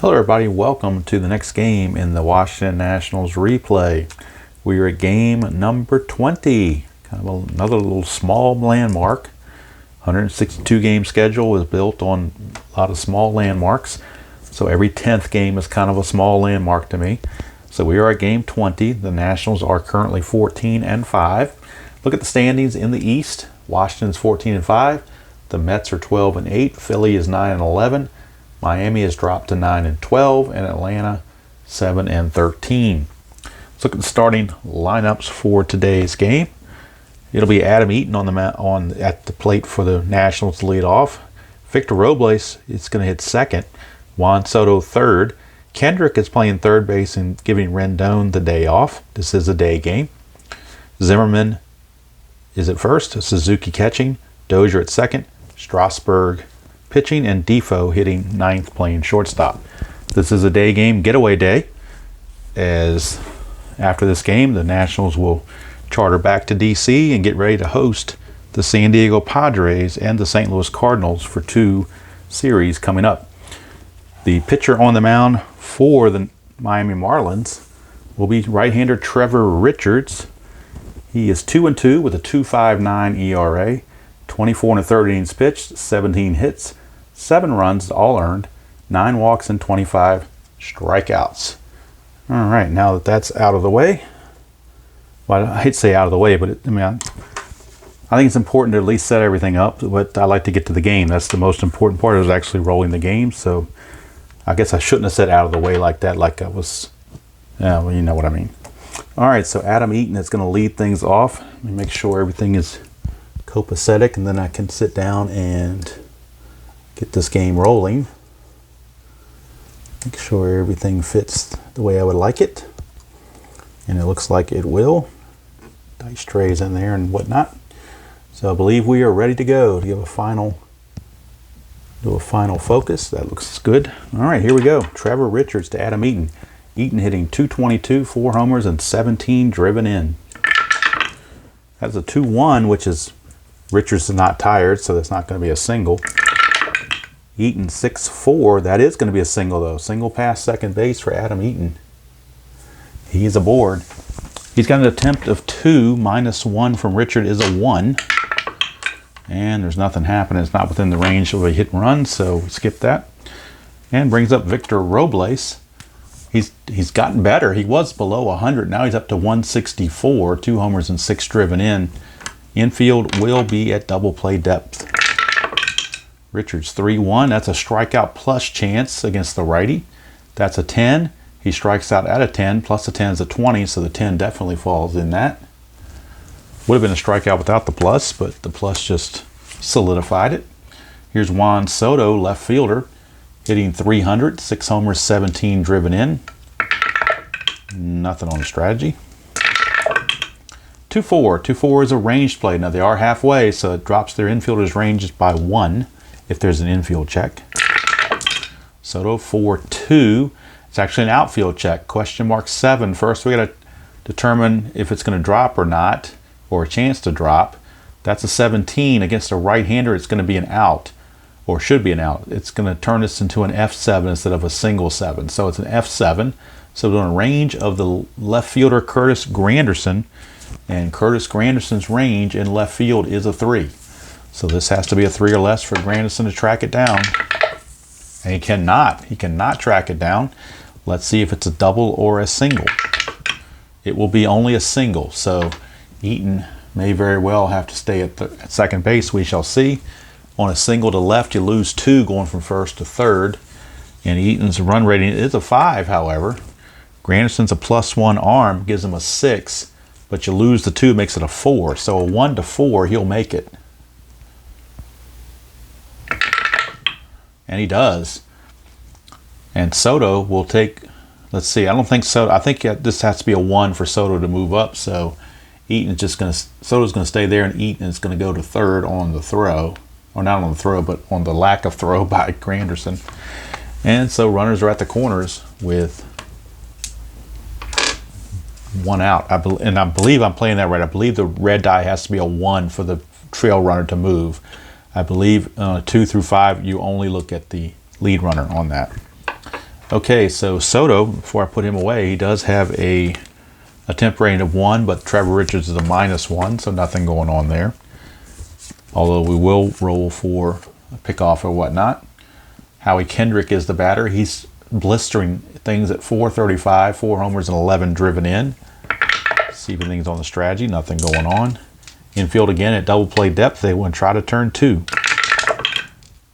Hello everybody, welcome to the next game in the Washington Nationals replay. We are at game number 20, kind of another little small landmark. 162 game schedule is built on a lot of small landmarks. So every 10th game is kind of a small landmark to me. So we are at game 20. The Nationals are currently 14-5. Look at the standings in the East. Washington's 14-5. The Mets are 12-8. Philly is 9-11. Miami has dropped to 9-12, and Atlanta 7-13. Let's look at the starting lineups for today's game. It'll be Adam Eaton at the plate for the Nationals to lead off. Victor Robles is going to hit second. Juan Soto third. Kendrick is playing third base and giving Rendon the day off. This is a day game. Zimmerman is at first. Suzuki catching. Dozier at second. Strasburg pitching, and Defoe hitting ninth, playing shortstop. This is a day game, getaway day, as after this game the Nationals will charter back to DC and get ready to host the San Diego Padres and the St. Louis Cardinals for two series coming up. The pitcher on the mound for the Miami Marlins will be right-hander Trevor Richards. He is 2-2 with a 2.59 ERA. 24 1/3 innings pitched, 17 hits, 7 runs, all earned, 9 walks, and 25 strikeouts. All right, now that that's out of the way, well, I hate to say out of the way, but I think it's important to at least set everything up, but I like to get to the game. That's the most important part, is actually rolling the game. So I guess I shouldn't have said out of the way like that, like I was, well, you know what I mean. All right, so Adam Eaton is going to lead things off. Let me make sure everything is copacetic, and then I can sit down and get this game rolling. Make sure everything fits the way I would like it, and it looks like it will. Dice trays in there and whatnot. So I believe we are ready to go to give a final focus. That looks good. All right, here we go. Trevor Richards to Adam Eaton. Eaton hitting .222, 4 homers, and 17 driven in. That's a 2-1, which is Richards is not tired, so that's not going to be a single. Eaton 6-4. That is going to be a single, though. Single past second base for Adam Eaton. He's aboard. He's got an attempt of 2. -1 from Richard is a 1. And there's nothing happening. It's not within the range of a hit and run, so we skip that. And brings up Victor Robles. He's gotten better. He was below 100. Now he's up to 164. 2 homers and 6 driven in. Infield will be at double play depth. Richards 3-1. That's a strikeout plus chance against the righty. That's a 10. He strikes out at a 10. Plus a 10 is a 20, so the 10 definitely falls in that. Would have been a strikeout without the plus, but the plus just solidified it. Here's Juan Soto, left fielder, hitting .300. 6 homers, 17 driven in. Nothing on the strategy. 2-4. 2-4 is a ranged play. Now they are halfway, so it drops their infielder's range by 1 if there's an infield check. Soto 4-2. It's actually an outfield check. Question mark 7. First we got to determine if it's going to drop or not, or a chance to drop. That's a 17. Against a right-hander, it's going to be an out, or should be an out. It's going to turn this into an F7 instead of a single 7. So it's an F7. So we're in range of the left fielder Curtis Granderson. And Curtis Granderson's range in left field is a 3. So this has to be a 3 or less for Granderson to track it down. And he cannot track it down. Let's see if it's a double or a single. It will be only a single. So Eaton may very well have to stay at second base. We shall see. On a single to left, you lose 2 going from first to third. And Eaton's run rating is a 5, however. Granderson's a +1 arm, gives him a 6. But you lose the 2, makes it a 4. So a 1-4, he'll make it. And he does. And Soto will take, let's see, I don't think Soto, I think this has to be a 1 for Soto to move up. So Soto's going to stay there, and Eaton is going to go to third on the throw. Or not on the throw, but on the lack of throw by Granderson. And so runners are at the corners with 1 out. I believe I'm playing that right. I believe the red die has to be a 1 for the trail runner to move. I believe 2 through 5, you only look at the lead runner on that. Okay, so Soto, before I put him away, he does have a attempt rating of 1, but Trevor Richards is a -1, so nothing going on there. Although we will roll for a pickoff or whatnot. Howie Kendrick is the batter. He's blistering things at 435, 4 homers and 11 driven in. See if anything's on the strategy. Nothing going on. Infield again at double play depth. They want to try to turn 2.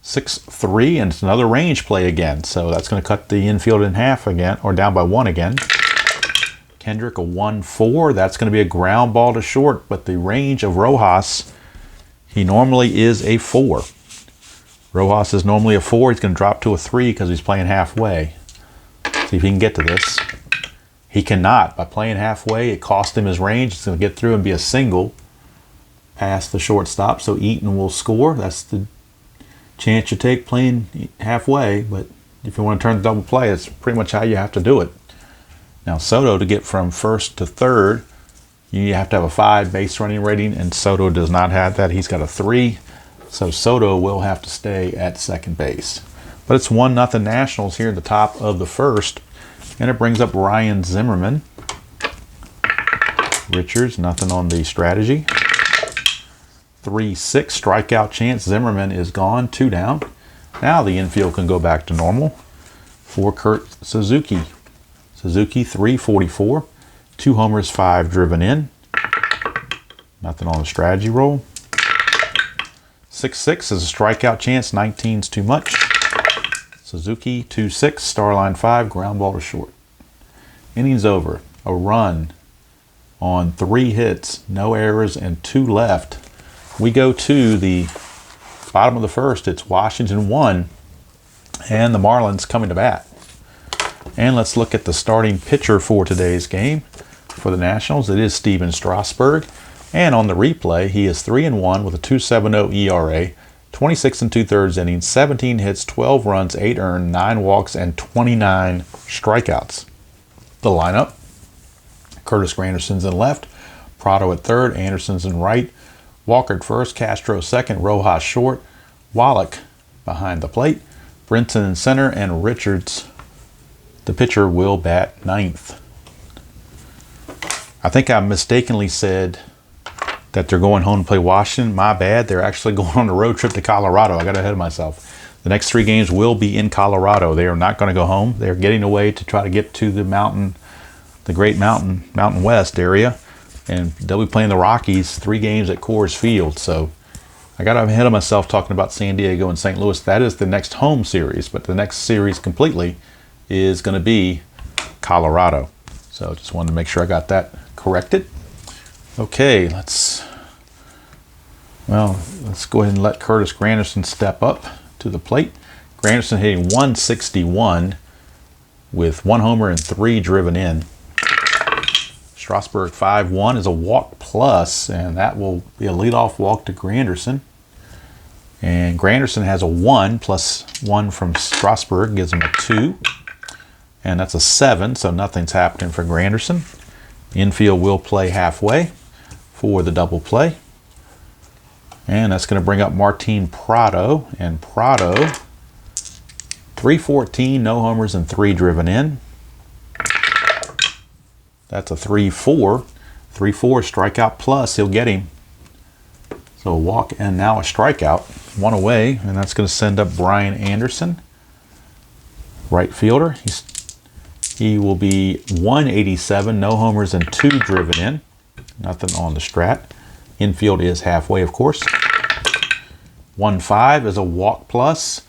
6-3, and it's another range play again. So that's going to cut the infield in half again, or down by 1 again. Kendrick a 1-4. That's going to be a ground ball to short, but the range of Rojas, he normally is a 4. Rojas is normally a 4. He's going to drop to a 3 because he's playing halfway. See if he can get to this. He cannot. By playing halfway, it cost him his range. It's going to get through and be a single past the shortstop, so Eaton will score. That's the chance you take playing halfway, but if you want to turn the double play, it's pretty much how you have to do it. Now Soto, to get from first to third, you have to have a 5 base running rating, and Soto does not have that. He's got a 3, so Soto will have to stay at second base. But it's 1-0 Nationals here at the top of the first, and it brings up Ryan Zimmerman. Richards, nothing on the strategy. 3-6 strikeout chance. Zimmerman is gone, 2 down. Now the infield can go back to normal for Kurt Suzuki. Suzuki 344, 2 homers, 5 driven in. Nothing on the strategy roll. 6-6 is a strikeout chance. 19's too much. Suzuki 2-6, star line 5, ground ball to short. Innings over. A run on 3 hits, no errors, and 2 left. We go to the bottom of the first. It's Washington 1, and the Marlins coming to bat. And let's look at the starting pitcher for today's game for the Nationals. It is Stephen Strasburg, and on the replay, he is 3-1 with a 2.70 ERA, 26 2/3 innings, 17 hits, 12 runs, 8 earned, 9 walks, and 29 strikeouts. The lineup: Curtis Granderson's in left, Prado at third, Anderson's in right, Walker at first, Castro second, Rojas short, Wallach behind the plate, Brinson in center, and Richards, the pitcher, will bat 9th. I think I mistakenly said that they're going home to play Washington. My bad. They're actually going on a road trip to Colorado. I got ahead of myself. The next 3 games will be in Colorado. They are not going to go home. They're getting away to try to get to the mountain, the Great Mountain West area. And they'll be playing the Rockies 3 games at Coors Field. So I got ahead of myself talking about San Diego and St. Louis. That is the next home series, but the next series completely is going to be Colorado. So just wanted to make sure I got that corrected. Okay, let's go ahead and let Curtis Granderson step up to the plate. Granderson hitting 161 with 1 homer and 3 driven in. Strasburg 5-1 is a walk plus, and that will be a leadoff walk to Granderson. And Granderson has a 1 plus 1 from Strasburg, gives him a 2. And that's a 7, so nothing's happening for Granderson. Infield will play halfway for the double play. And that's going to bring up Martin Prado. And Prado, 314, no homers and 3 driven in. That's a 3-4. 3-4 strikeout plus. He'll get him. So a walk and now a strikeout. 1 away, and that's going to send up Brian Anderson, right fielder. He will be 187, no homers and 2 driven in. Nothing on the strat. Infield is halfway, of course. 1-5 is a walk plus.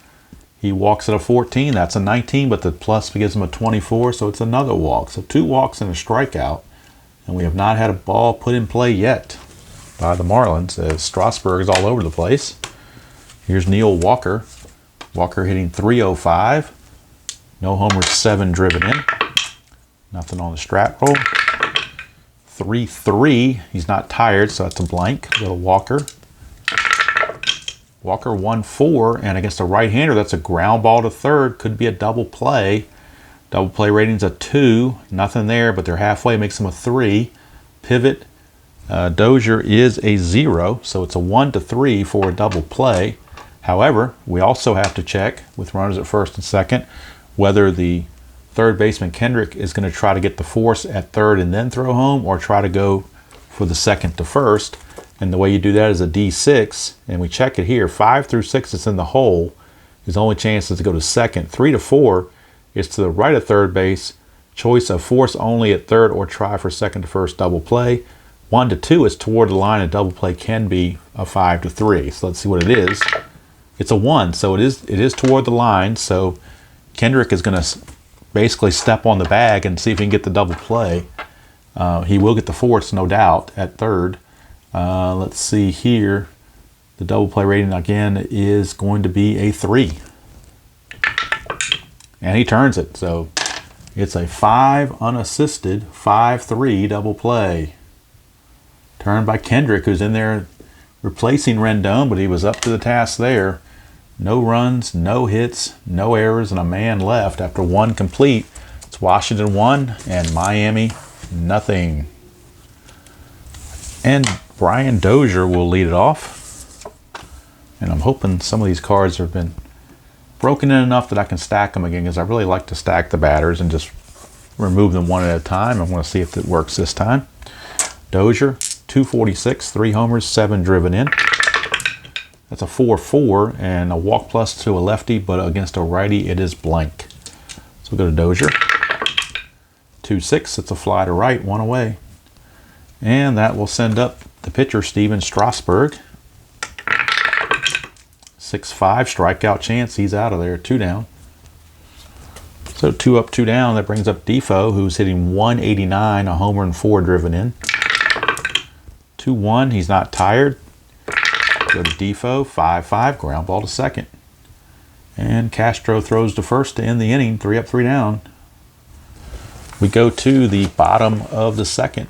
He walks at a 14. That's a 19, but the plus gives him a 24, so it's another walk. So 2 walks and a strikeout, and we have not had a ball put in play yet by the Marlins, as Strasburg is all over the place. Here's Neil Walker. Walker hitting 305. No homers, 7 driven in. Nothing on the strat roll. 3-3. He's not tired, so that's a blank. Little Walker. Walker 1-4, and against a right-hander, that's a ground ball to third. Could be a double play. Double play rating's a 2. Nothing there, but they're halfway. Makes them a 3. Pivot. Dozier is a 0, so it's a 1-3 for a double play. However, we also have to check with runners at first and second whether the third baseman Kendrick is going to try to get the force at third and then throw home, or try to go for the second to first. And the way you do that is a D6, and we check it here. 5 through 6 is in the hole. His only chance is to go to second. 3 to 4 is to the right of third base. Choice of force only at third or try for second to first double play. 1 to 2 is toward the line, and double play can be a 5 to 3. So let's see what it is. It's a 1, so it is toward the line. So Kendrick is going to basically step on the bag and see if he can get the double play. He will get the force, no doubt, at third. Let's see here. The double play rating again is going to be a 3. And he turns it. So it's a 5 unassisted, 5-3 double play. Turned by Kendrick, who's in there replacing Rendon, but he was up to the task there. No runs, no hits, no errors, and a man left after 1 complete. It's Washington 1 and Miami nothing. And Brian Dozier will lead it off. And I'm hoping some of these cards have been broken in enough that I can stack them again, because I really like to stack the batters and just remove them one at a time. I want to see if it works this time. Dozier, 246, 3 homers, 7 driven in. That's a 4-4 and a walk plus to a lefty, but against a righty it is blank. So we'll go to Dozier. 2-6, it's a fly to right, 1 away. And that will send up the pitcher, Stephen Strasburg. 6-5, strikeout chance, he's out of there, 2 down. So 2 up, 2 down, that brings up Defoe, who's hitting 189, a homer and 4 driven in. 2-1, he's not tired. Go to Defoe, 5-5, ground ball to second. And Castro throws to first to end the inning, 3 up, 3 down. We go to the bottom of the second.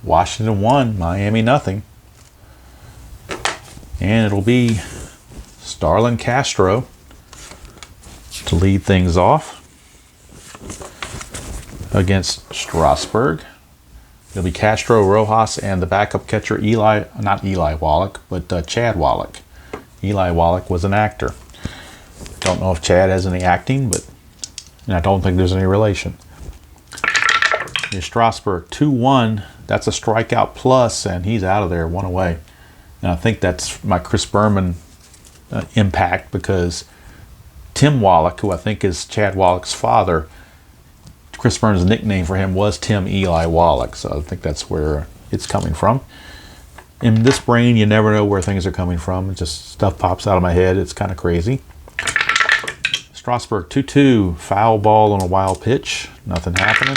Washington 1, Miami nothing. And it'll be Starlin Castro to lead things off against Strasburg. It'll be Castro, Rojas, and the backup catcher not Eli Wallach, but Chad Wallach. Eli Wallach was an actor. Don't know if Chad has any acting, and I don't think there's any relation. Here's Strasburg, 2-1. That's a strikeout plus, and he's out of there, 1 away. And I think that's my Chris Berman impact, because Tim Wallach, who I think is Chad Wallach's father, Chris Burns' nickname for him was Tim Eli Wallach, so I think that's where it's coming from. In this brain, you never know where things are coming from. It just stuff pops out of my head. It's kind of crazy. Strasburg 2-2, foul ball on a wild pitch. Nothing happening.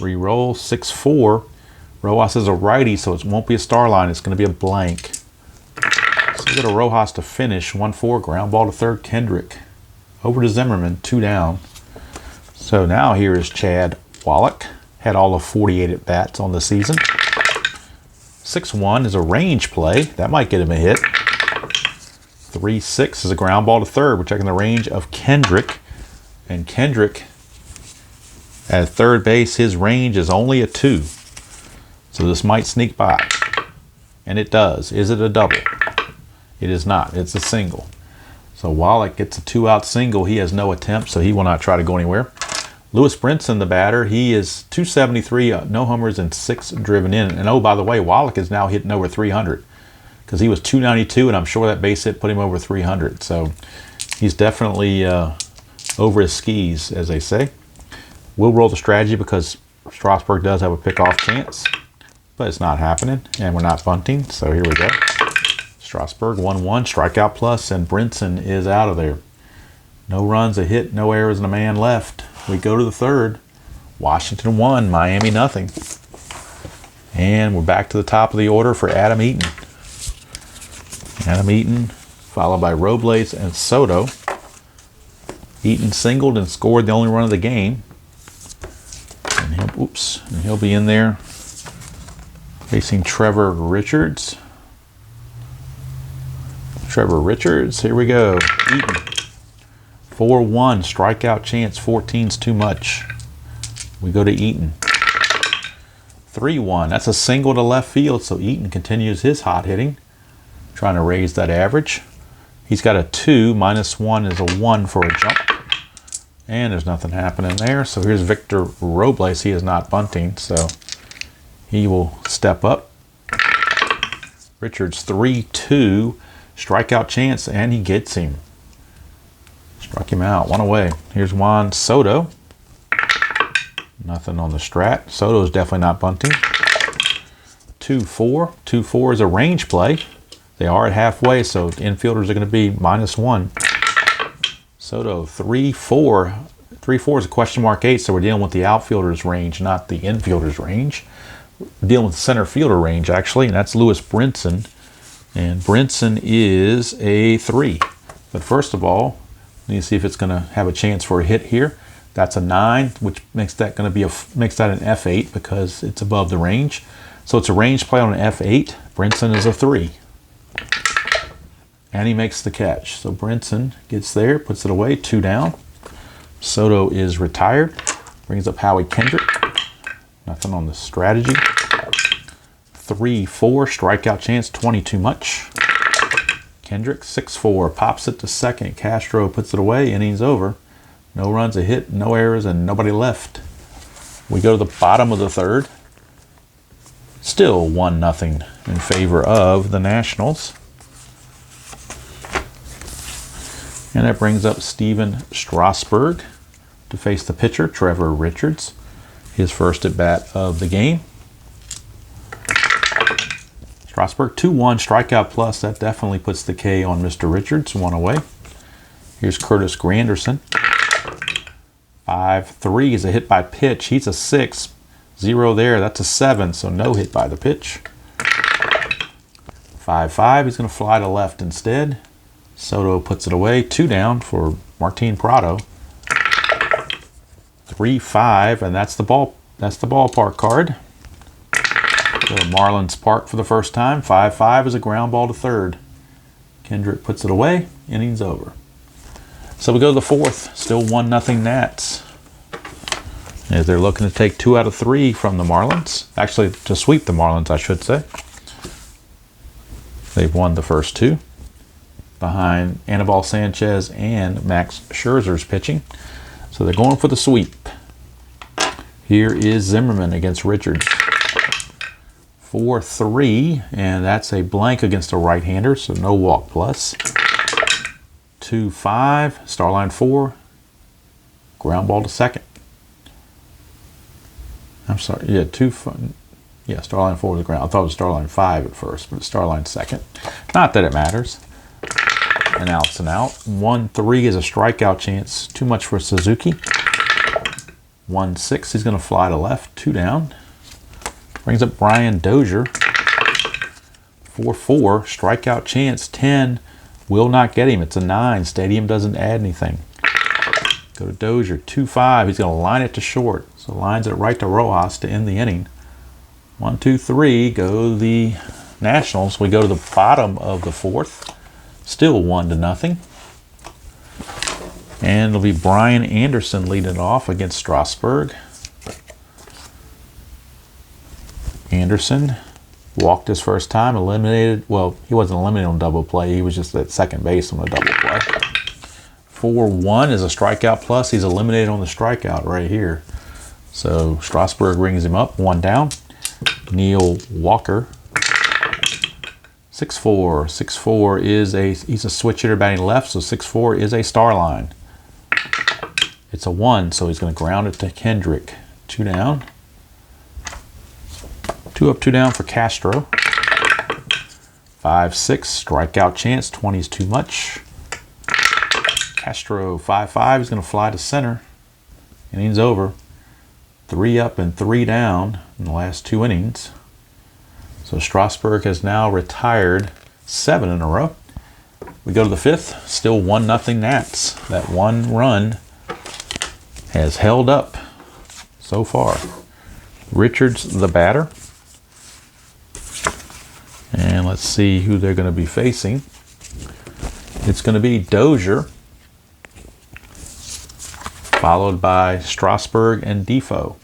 Re-roll 6-4. Rojas is a righty, so it won't be a star line. It's going to be a blank. So we go to Rojas to finish. 1-4, ground ball to third, Kendrick. Over to Zimmerman, 2 down. So now here is Chad Wallach. Had all of 48 at-bats on the season. 6-1 is a range play. That might get him a hit. 3-6 is a ground ball to third. We're checking the range of Kendrick. And Kendrick, at third base, his range is only a 2. So this might sneak by. And it does. Is it a double? It is not. It's a single. So Wallach gets a 2-out single. He has no attempt, so he will not try to go anywhere. Lewis Brinson, the batter, he is 273, no homers and 6 driven in. And oh, by the way, Wallach is now hitting over 300, because he was 292, and I'm sure that base hit put him over 300. So he's definitely over his skis, as they say. We'll roll the strategy because Strasburg does have a pickoff chance, but it's not happening, and we're not bunting. So here we go. Strasburg 1-1, strikeout plus, and Brinson is out of there. No runs, a hit, no errors, and a man left. We go to the third. Washington 1, Miami nothing. And we're back to the top of the order for Adam Eaton. Adam Eaton, followed by Robles and Soto. Eaton singled and scored the only run of the game. And he'll be in there facing Trevor Richards. Trevor Richards, here we go. Eaton. 4-1, strikeout chance, 14's too much. We go to Eaton. 3-1, that's a single to left field, so Eaton continues his hot hitting, trying to raise that average. He's got a 2, -1 is a 1 for a jump. And there's nothing happening there. So here's Victor Robles. He is not bunting, so he will step up. Richards 3-2. Strikeout chance, and he gets him. Struck him out. One away. Here's Juan Soto. Nothing on the strat. Soto's definitely not bunting. 2-4. 2-4 is a range play. They are at halfway, so the infielders are going to be -1. Soto 3-4. 3-4 is a question mark 8, so we're dealing with the outfielder's range, not the infielder's range. We're dealing with the center fielder range, actually, and that's Lewis Brinson. And Brinson is a 3. But first of all, let me see if it's going to have a chance for a hit here. That's a 9, which makes that going to be makes that an F8 because it's above the range. So it's a range play on an F8. Brinson is a 3. And he makes the catch. So Brinson gets there, puts it away, 2 down. Soto is retired. Brings up Howie Kendrick. Nothing on the strategy. 3-4, strikeout chance, 20 too much. Kendrick, 6-4, pops it to second. Castro puts it away, innings over. No runs, a hit, no errors, and nobody left. We go to the bottom of the third. Still 1-0 in favor of the Nationals. And that brings up Stephen Strasburg to face the pitcher, Trevor Richards. His first at bat of the game. Strasburg, 2-1, strikeout plus. That definitely puts the K on Mr. Richards, 1 away. Here's Curtis Granderson. 5-3 is a hit by pitch. He's a 6. 0 there, that's a 7, so no hit by the pitch. 5-5, he's going to fly to left instead. Soto puts it away, 2 down for Martin Prado. 3-5, and that's the ballpark card. Go to Marlins Park for the first time. 5-5 is a ground ball to third. Kendrick puts it away, innings over. So we go to the fourth, still 1-0 Nats. As they're looking to take 2 out of 3 from the Marlins. Actually, to sweep the Marlins, I should say. They've won the first 2 behind Anibal Sanchez and Max Scherzer's pitching. So they're going for the sweep. Here is Zimmerman against Richards. 4-3, and that's a blank against a right-hander, so no walk plus. 2-5, Starline 4, ground ball to second. I'm sorry, yeah, Starline 4 to the ground. I thought it was Starline 5 at first, but it's Starline second. Not that it matters. And out's an out. 1-3 is a strikeout chance. Too much for Suzuki. 1-6, he's going to fly to left. 2 down. Brings up Brian Dozier. 4-4, strikeout chance. 10, will not get him. It's a 9. Stadium doesn't add anything. Go to Dozier. 2-5, he's going to line it to short. So lines it right to Rojas to end the inning. 1-2-3, go the Nationals. We go to the bottom of the fourth. Still 1-0. And it'll be Brian Anderson leading off against Strasburg. Anderson walked his first time, eliminated. Well, he wasn't eliminated on double play. He was just at second base on a double play. 4-1 is a strikeout plus. He's eliminated on the strikeout right here. So Strasburg rings him up, 1 down. Neil Walker. 6-4. 6-4 is he's a switch hitter batting left, so 6-4 is a star line. It's a 1, so he's going to ground it to Kendrick. 2 down. 2 up, 2 down for Castro. 5-6, strikeout chance. 20 is too much. Castro, 5-5, he's going to fly to center. Innings over. 3 up and 3 down in the last 2 innings. So Strasburg has now retired 7 in a row. We go to the fifth, still 1-0 Nats. That 1 run has held up so far. Richards, the batter. And let's see who they're going to be facing. It's going to be Dozier, followed by Strasburg and Defoe.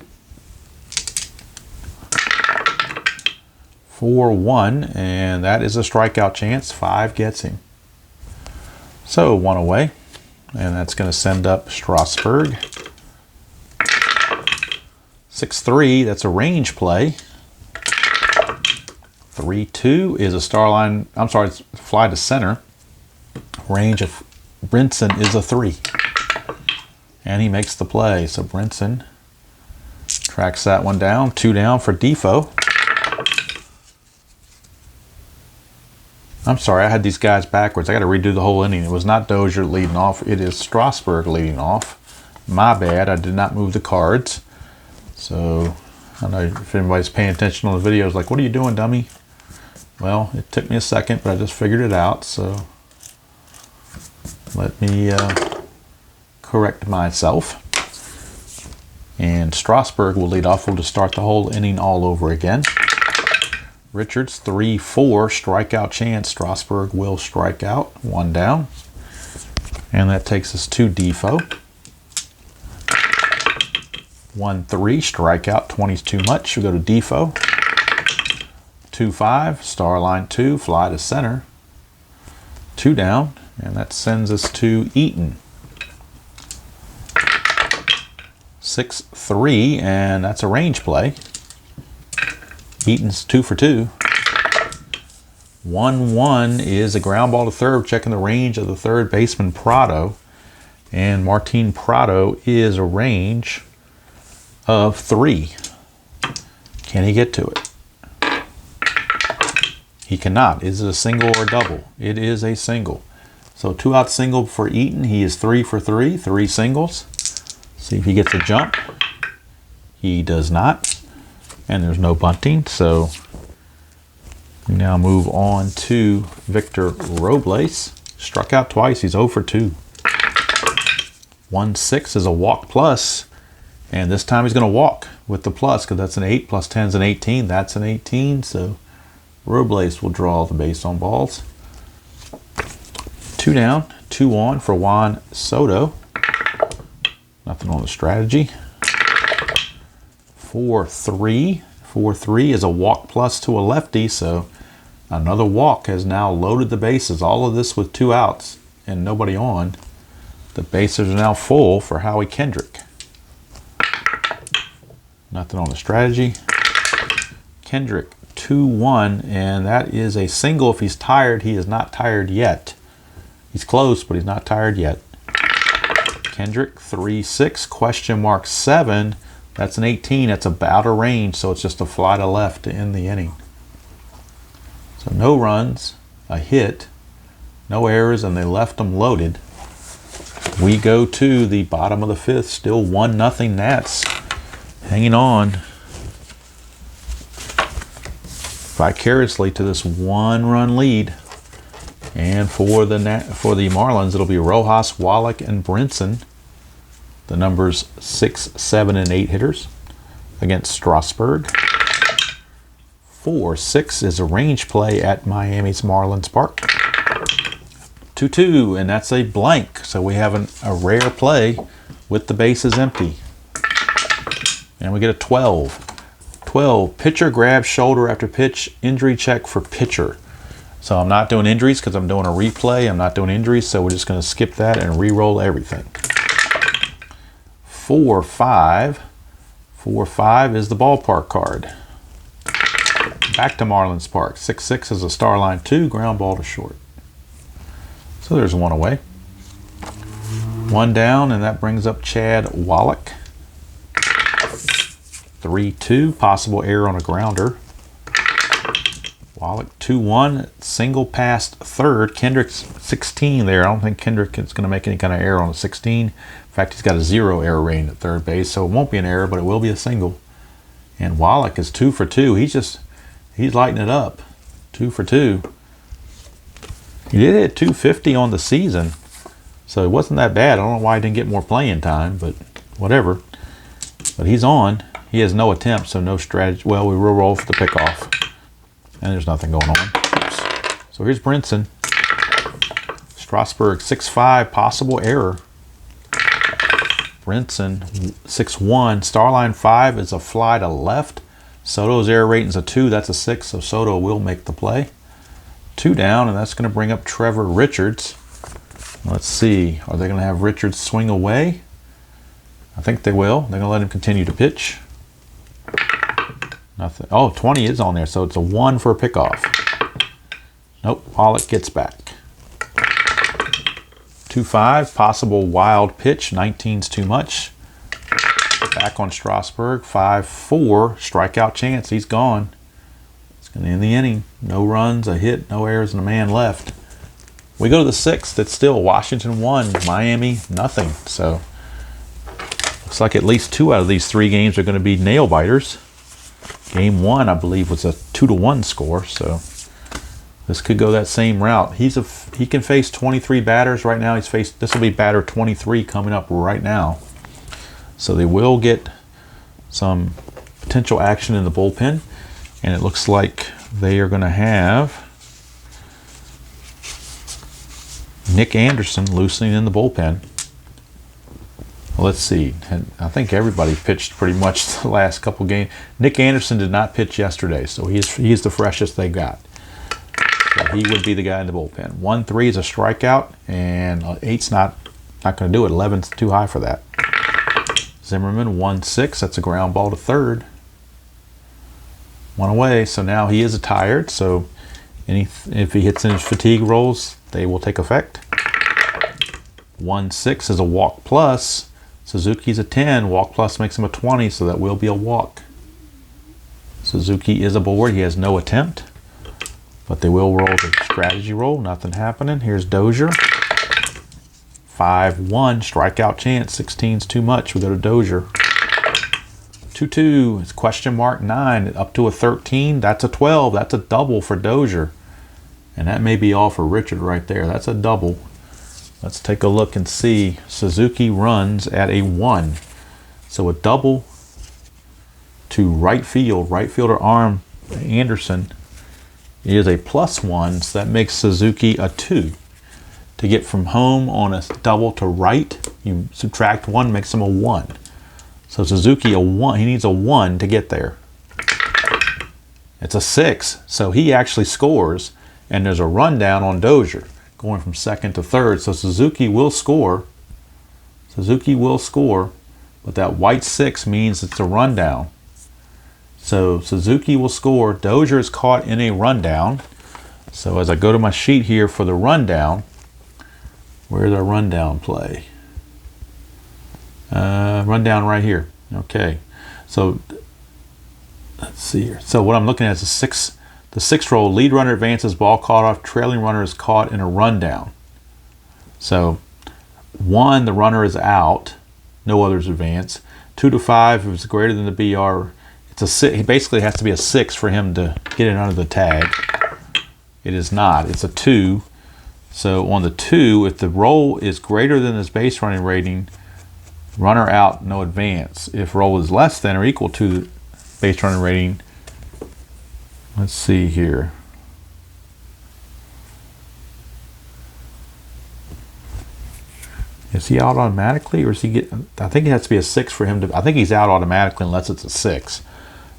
4-1, and that is a strikeout chance. 5 gets him. So 1 away. and that's going to send up Strasburg. 6-3, that's a range play. 3-2 is a star line, I'm sorry, it's fly to center. Range of Brinson is a 3. And he makes the play. So Brinson tracks that one down. 2 down for Defoe. I'm sorry, I had these guys backwards. I got to redo the whole inning. It was not Dozier leading off. It is Strasburg leading off. My bad. I did not move the cards. So I don't know if anybody's paying attention on the videos, like, what are you doing, dummy? Well, it took me a second, but I just figured it out. So let me correct myself. And Strasburg will lead off. We'll just start the whole inning all over again. Richards, 3-4, strikeout chance. Strasburg will strike out. 1 down. And that takes us to Defoe. 1-3, strikeout. 20's too much. We go to Defoe. 2-5, star line 2, fly to center. 2 down. And that sends us to Eaton. 6-3, and that's a range play. Eaton's 2 for 2. 1-1 is a ground ball to third, checking the range of the third baseman Prado. And Martin Prado is a range of 3. Can he get to it? He cannot. Is it a single or a double? It is a single. So 2-out single for Eaton. He is 3 for 3, 3 singles. See if he gets a jump. He does not. And there's no bunting, so we now move on to Victor Robles. Struck out twice, he's 0 for 2. 1-6 is a walk plus, and this time he's going to walk with the plus because that's an 8 plus 10 is an 18. That's an 18, so Robles will draw the base on balls. 2 down, 2 on for Juan Soto. Nothing on the strategy. 4-3. 4-3 is a walk plus to a lefty, so another walk has now loaded the bases. All of this with 2 outs and nobody on. The bases are now full for Howie Kendrick. Nothing on the strategy. Kendrick, 2-1, and that is a single. If he's tired, he is not tired yet. He's close, but he's not tired yet. Kendrick, 3-6, question mark 7. That's an 18. That's about a range, so it's just a fly to left to end the inning. So no runs, a hit, no errors, and they left them loaded. We go to the bottom of the 5th, still 1-0 Nats. Hanging on vicariously to this 1-run lead. And for the Marlins, it'll be Rojas, Wallach, and Brinson. The numbers 6, 7, and 8 hitters against Strasburg. 4-6 is a range play at Miami's Marlins Park. 2-2, and that's a blank. So we have a rare play with the bases empty. And we get a 12. 12, pitcher grabs shoulder after pitch, injury check for pitcher. So I'm not doing injuries because I'm doing a replay. I'm not doing injuries, so we're just going to skip that and re-roll everything. 4-5. 4-5 is the ballpark card. Back to Marlins Park. 6-6 is a star line 2, ground ball to short. So there's 1 away. 1 down, and that brings up Chad Wallach. 3-2, possible error on a grounder. Wallach 2-1, single past third. Kendrick's 16 there. I don't think Kendrick is going to make any kind of error on a 16. In fact, he's got a 0 error rating at third base, so it won't be an error, but it will be a single. And Wallach is 2 for 2. He's lighting it up. 2 for 2. He did hit 250 on the season, so it wasn't that bad. I don't know why he didn't get more playing time, but whatever. But he's on. He has no attempt, so no strategy. Well, we will roll for the pickoff. And there's nothing going on. Oops. So here's Brinson. Strasburg 6-5, possible error. Brinson 6-1. Starline 5 is a fly to left. Soto's error rating's a 2. That's a 6, so Soto will make the play. 2 down, and that's going to bring up Trevor Richards. Let's see. Are they going to have Richards swing away? I think they will. They're going to let him continue to pitch. Nothing. Oh, 20 is on there, so it's a 1 for a pickoff. Nope, Pollock gets back. 2-5, possible wild pitch. 19's too much. Back on Strasburg. 5-4, strikeout chance. He's gone. It's going to end the inning. No runs, a hit, no errors, and a man left. We go to the 6th. It's still Washington 1, Miami nothing. So looks like at least 2 out of these 3 games are going to be nail biters. Game 1, I believe, was a 2-1 score. So this could go that same route. He can face 23 batters right now. This will be batter 23 coming up right now. So they will get some potential action in the bullpen, and it looks like they are going to have Nick Anderson loosening in the bullpen. Let's see. I think everybody pitched pretty much the last couple games. Nick Anderson did not pitch yesterday, so he's the freshest they got. So he would be the guy in the bullpen. 1-3 is a strikeout, and 8's not going to do it. 11's too high for that. Zimmerman 1-6. That's a ground ball to third. 1 away. So now he is tired. So if he hits in his fatigue rolls, they will take effect. 1-6 is a walk plus. Suzuki's a 10. Walk plus makes him a 20, so that will be a walk. Suzuki is aboard. He has no attempt, but they will roll the strategy roll. Nothing happening. Here's Dozier. 5-1, strikeout chance. 16's too much. We go to Dozier. 2-2, it's question mark 9. Up to a 13. That's a 12. That's a double for Dozier. And that may be all for Richard right there. That's a double. Let's take a look and see. Suzuki runs at a 1. So a double to right field. Right fielder Arm Anderson is a +1. So that makes Suzuki a 2. To get from home on a double to right, you subtract 1, makes him a 1. So Suzuki a 1. He needs a 1 to get there. It's a 6. So he actually scores, and there's a rundown on Dozier going from second to third. So Suzuki will score. Suzuki will score, but that white 6 means it's a rundown. So Suzuki will score. Dozier is caught in a rundown. So as I go to my sheet here for the rundown, where's our rundown play? Rundown right here. Okay. So let's see here. So what I'm looking at is the 6th roll. Lead runner advances, ball caught off. Trailing runner is caught in a rundown. So 1, the runner is out. No others advance. 2-5, if it's greater than the BR, it's a 6. He basically has to be a 6 for him to get it under the tag. It is not. It's a 2. So on the 2, if the roll is greater than his base running rating, runner out, no advance. If roll is less than or equal to base running rating, let's see here. Is he out automatically, or is he get? I think it has to be a 6 for him to. I think he's out automatically unless it's a 6.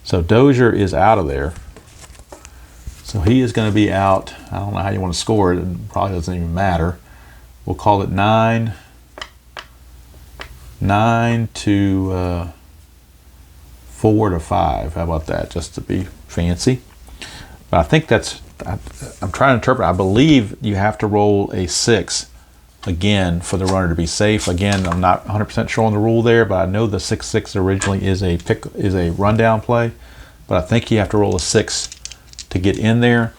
So Dozier is out of there. So he is going to be out. I don't know how you want to score it. It probably doesn't even matter. We'll call it 9 to 4 to 5. How about that? Just to be fancy. But I think that's. I'm trying to interpret. I believe you have to roll a 6 again for the runner to be safe. Again, I'm not 100% sure on the rule there, but I know the 6-6 originally is a rundown play. But I think you have to roll a 6 to get in there.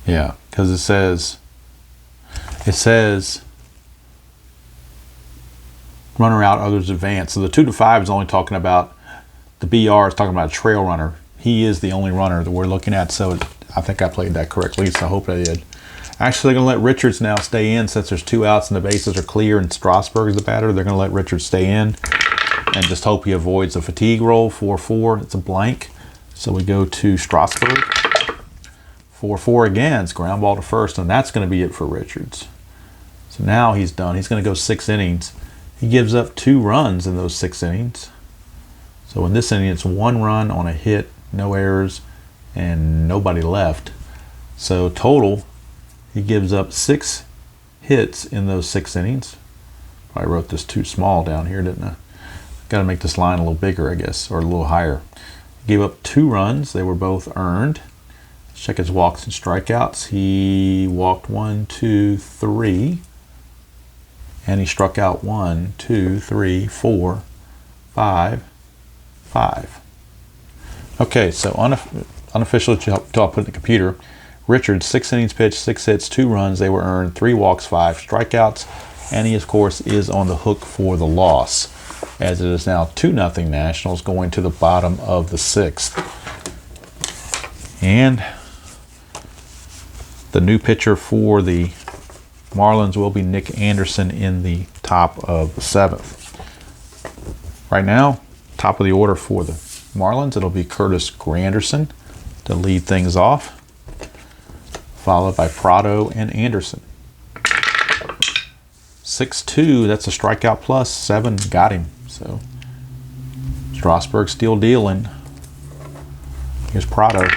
Yeah, because it says runner out, others advance. So the 2-5 is only talking about, the BR is talking about a trail runner. He is the only runner that we're looking at. So I think I played that correctly, so I hope I did. Actually, they're going to let Richards now stay in since there's 2 outs and the bases are clear and Strasburg is the batter. They're going to let Richards stay in and just hope he avoids a fatigue roll. 4-4, it's a blank. So we go to Strasburg. 4-4 again, it's ground ball to first, and that's going to be it for Richards. So So now he's done. He's going to go 6 innings. He gives up 2 runs in those 6 innings. So in this inning, it's 1 run on a hit, no errors, and nobody left. So total, he gives up 6 hits in those 6 innings. I wrote this too small down here, didn't I? Got to make this line a little bigger, I guess, or a little higher. He gave up 2 runs. They were both earned. Let's check his walks and strikeouts. He walked 1, 2, 3. And he struck out 1, 2, 3, 4, 5, 5. Okay, so unofficial till I put in the computer. Richard, 6 innings pitched, 6 hits, 2 runs. They were earned, 3 walks, 5 strikeouts. And he, of course, is on the hook for the loss, as it is now 2-0 Nationals going to the bottom of the 6th. And the new pitcher for the Marlins will be Nick Anderson in the top of the 7th. Right now, top of the order for the Marlins, it'll be Curtis Granderson to lead things off, followed by Prado and Anderson. 6-2, that's a strikeout plus. 7 got him. So Strasburg still dealing. Here's Prado.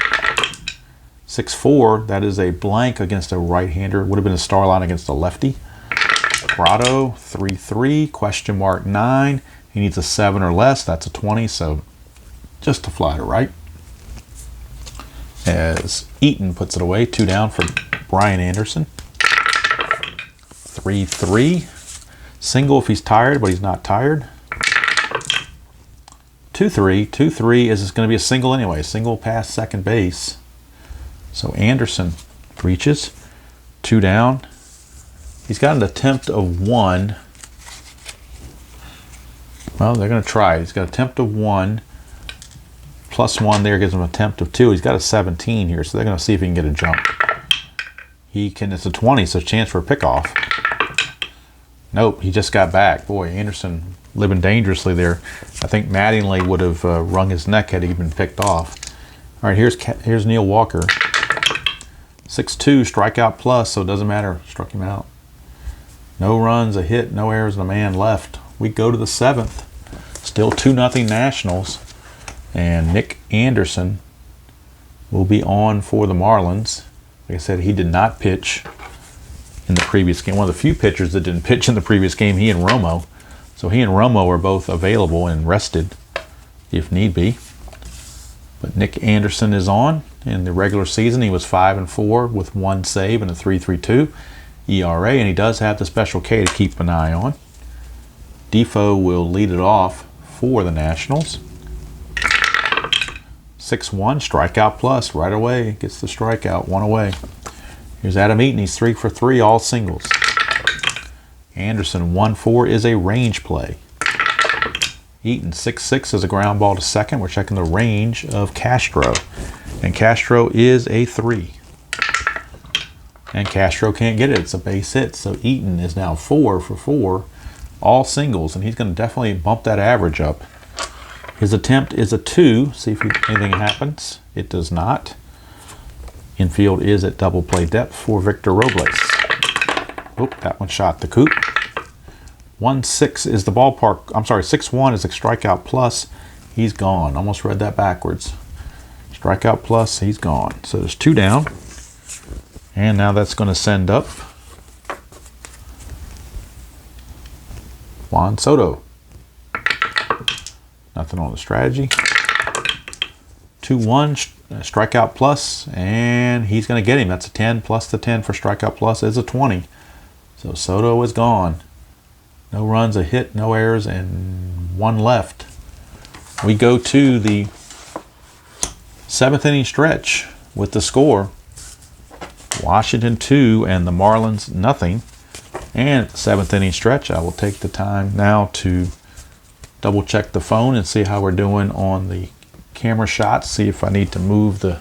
6-4, that is a blank against a right-hander. Would have been a star line against a lefty. Prado, 3-3, question mark 9. He needs a 7 or less. That's a 20, so just to fly to right. As Eaton puts it away, 2 down for Brian Anderson. 3-3. Single if he's tired, but he's not tired. 2-3. 2-3 is going to be a single anyway. Single past second base. So Anderson reaches. 2 down. He's got an attempt of 1. Well, they're going to try it. He's got an attempt of 1. Plus 1 there gives him an attempt of 2. He's got a 17 here, so they're going to see if he can get a jump. He can. It's a 20, so chance for a pickoff. Nope, he just got back. Boy, Anderson living dangerously there. I think Mattingly would have wrung his neck had he been picked off. All right, here's Neil Walker. 6-2, strikeout plus, so it doesn't matter. Struck him out. No runs, a hit, no errors, and a man left. We go to the 7th. Still 2-0 Nationals. And Nick Anderson will be on for the Marlins. Like I said, he did not pitch in the previous game. One of the few pitchers that didn't pitch in the previous game, he and Romo. So he and Romo are both available and rested if need be. But Nick Anderson is on. In the regular season, he was 5-4 with 1 save and a 3.32 ERA, and he does have the Special K to keep an eye on. Defoe will lead it off for the Nationals. 6-1, strikeout plus, right away, gets the strikeout, 1 away. Here's Adam Eaton, he's 3 for 3, all singles. Anderson, 1-4 is a range play. Eaton, 6-6 is a ground ball to second. We're checking the range of Castro. And Castro is a 3. And Castro can't get it, it's a base hit. So Eaton is now 4 for 4, all singles, and he's going to definitely bump that average up. His attempt is a 2. See if anything happens. It does not. Infield is at double play depth for Victor Robles. Oop, that one shot the coop. 1-6 is the ballpark. I'm sorry, 6-1 is a strikeout plus. He's gone. Almost read that backwards. Strikeout plus, he's gone. So there's 2 down. And now that's going to send up Juan Soto. Nothing on the strategy. 2-1, strikeout plus, and he's going to get him. That's a 10 plus the 10 for strikeout plus is a 20. So Soto is gone. No runs, a hit, no errors, and 1 left. We go to the 7th inning stretch with the score. Washington 2 and the Marlins nothing. And at the 7th inning stretch, I will take the time now to double check the phone and see how we're doing on the camera shots. See if I need to move the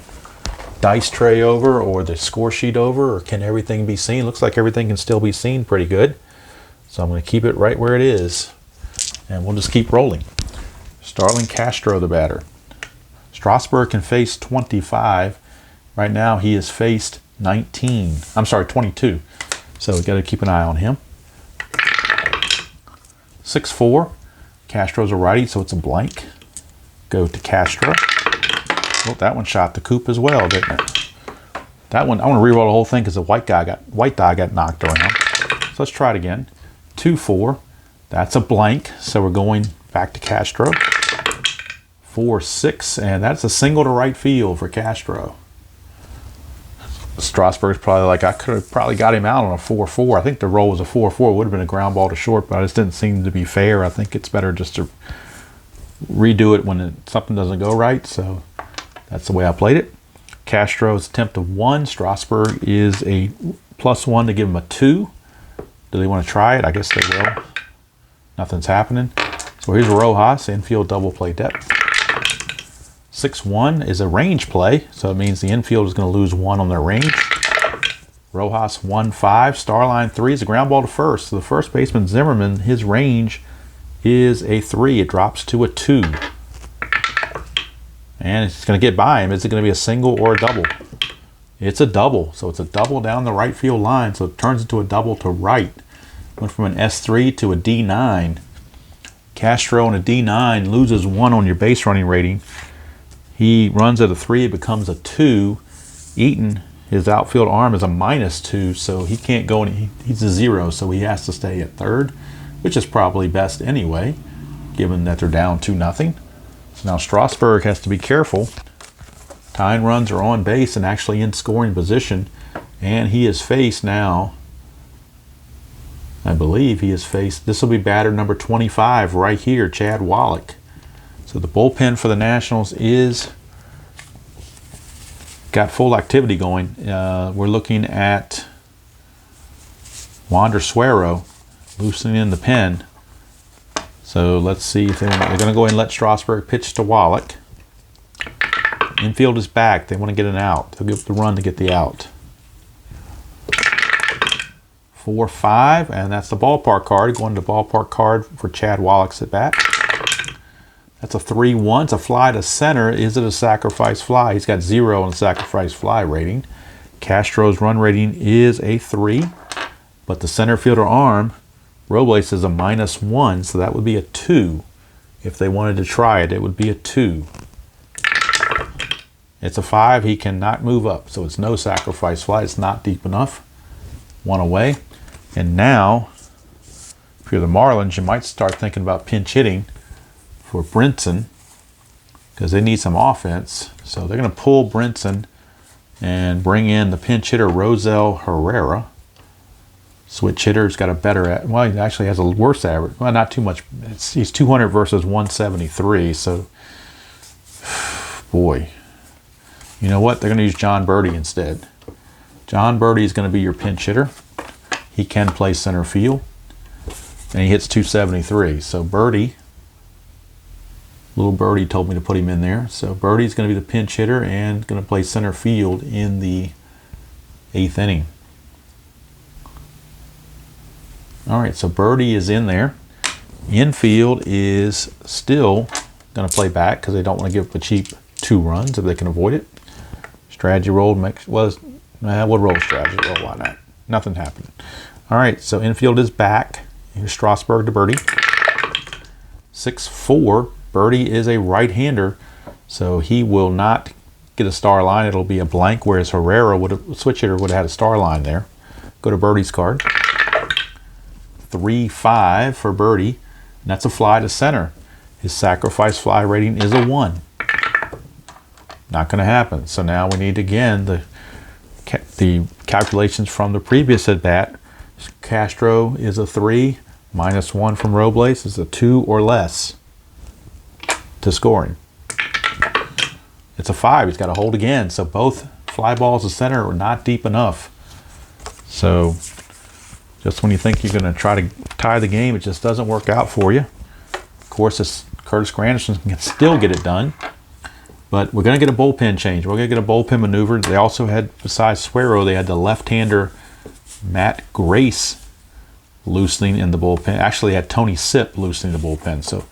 dice tray over or the score sheet over, or can everything be seen? Looks like everything can still be seen pretty good. So I'm going to keep it right where it is. And we'll just keep rolling. Starlin Castro, the batter. Strasburg can face 25. Right now he has faced 22. So we've got to keep an eye on him. 6-4. Castro's a righty, so it's a blank. Go to Castro. Well, that one shot the coop as well, didn't it? That one, I want to reroll the whole thing because the white die got knocked around. So let's try it again. 2-4. That's a blank, so we're going back to Castro. 4-6, and that's a single to right field for Castro. Strasburg's probably like, I could have probably got him out on a 4-4. I think the roll was a 4-4. It would have been a ground ball to short, but it just didn't seem to be fair. I think it's better just to redo it when something doesn't go right. So that's the way I played it. Castro's attempt of 1. Strasburg is a +1 to give him a 2. Do they want to try it? I guess they will. Nothing's happening. So here's Rojas, infield double play depth. 6-1 is a range play, so it means the infield is going to lose 1 on their range. Rojas 1-5, Starline 3 is a ground ball to first. So the first baseman Zimmerman, his range is a 3. It drops to a 2. And it's going to get by him. Is it going to be a single or a double? It's a double. So it's a double down the right field line. So it turns into a double to right. Went from an S3 to a D9. Castro on a D9 loses 1 on your base running rating. He runs at a 3, it becomes a 2. Eaton, his outfield arm is a -2, so he can't go any, he's a 0, so he has to stay at third, which is probably best anyway, given that they're down 2-0. So now Strasburg has to be careful. Tying runs are on base and actually in scoring position, and he is faced now, I believe he is faced, this will be batter number 25 right here, Chad Wallach. So the bullpen for the Nationals is got full activity going. We're looking at Wander Suero loosening the pen. So let's see if they're going to go ahead and let Strasburg pitch to Wallach. Infield is back. They want to get an out. They'll give the run to get the out. 4-5, and that's the ballpark card. Going to ballpark card for Chad Wallach's at bat. That's a 3-1. It's a fly to center. Is it a sacrifice fly? He's got 0 on the sacrifice fly rating. Castro's run rating is a 3, but the center fielder arm, Robles, is a -1, so that would be a 2. If they wanted to try it, it would be a 2. It's a 5. He cannot move up, so it's no sacrifice fly. It's not deep enough. 1 away. And now, if you're the Marlins, you might start thinking about pinch hitting for Brinson, because they need some offense. So they're going to pull Brinson and bring in the pinch hitter Rosell Herrera. Switch hitter's got a better, well, he actually has a worse average. Well, not too much. He's 200 versus 173. So, boy, you know what? They're going to use John Birdie instead. John Birdie is going to be your pinch hitter. He can play center field, and he hits 273. So Birdie, little Birdie told me to put him in there. So Birdie's going to be the pinch hitter and going to play center field in the 8th inning. All right, so Birdie is in there. Infield is still going to play back because they don't want to give up a cheap 2 runs if they can avoid it. Strategy roll we'll roll strategy roll. Why not? Nothing happened. All right, so infield is back. Here's Strasburg to Birdie. 6-4. Birdie is a right-hander, so he will not get a star line. It'll be a blank, whereas Herrera switch hitter would have had a star line there. Go to Birdie's card. 3-5 for Birdie, and that's a fly to center. His sacrifice fly rating is a 1. Not going to happen. So now we need, again, the calculations from the previous at bat. Castro is a 3, -1 from Robles is a 2 or less to scoring. It's a 5. He's got to hold again. So both fly balls to center are not deep enough. So just when you think you're going to try to tie the game, it just doesn't work out for you. Of course, Curtis Granderson can still get it done. But we're going to get a bullpen change. We're going to get a bullpen maneuver. They also had, besides Suero, they had the left-hander Matt Grace loosening in the bullpen. Actually, they had Tony Sipp loosening the bullpen. So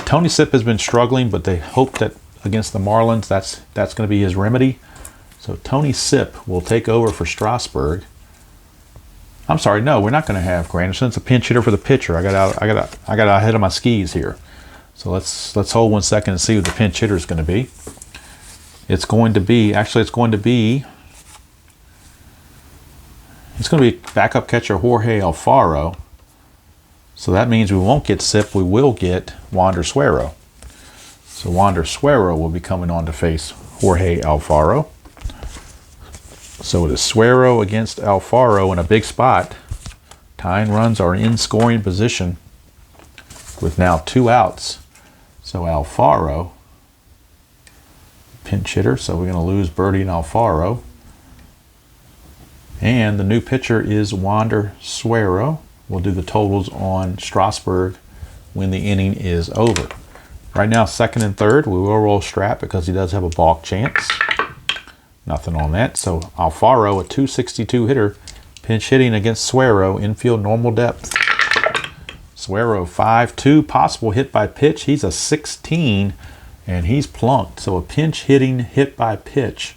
Tony Sipp has been struggling, but they hope that against the Marlins, that's going to be his remedy. So Tony Sipp will take over for Strasburg. I'm sorry, no, we're not going to have Granderson. It's a pinch hitter for the pitcher. I got out ahead of my skis here. So let's hold 1 second and see what the pinch hitter is going to be. It's going to be backup catcher Jorge Alfaro. So that means we won't get Sip, we will get Wander Suero. So Wander Suero will be coming on to face Jorge Alfaro. So it is Suero against Alfaro in a big spot. Tying runs are in scoring position with now 2 outs. So Alfaro, pinch hitter, so we're going to lose Birdie and Alfaro. And the new pitcher is Wander Suero. We'll do the totals on Strasburg when the inning is over. Right now, second and third, we will roll Strat because he does have a balk chance. Nothing on that. So Alfaro, a .262 hitter, pinch hitting against Suero, infield normal depth. Suero 5'2", possible hit by pitch. He's a 16, and he's plunked. So a pinch hitting hit by pitch.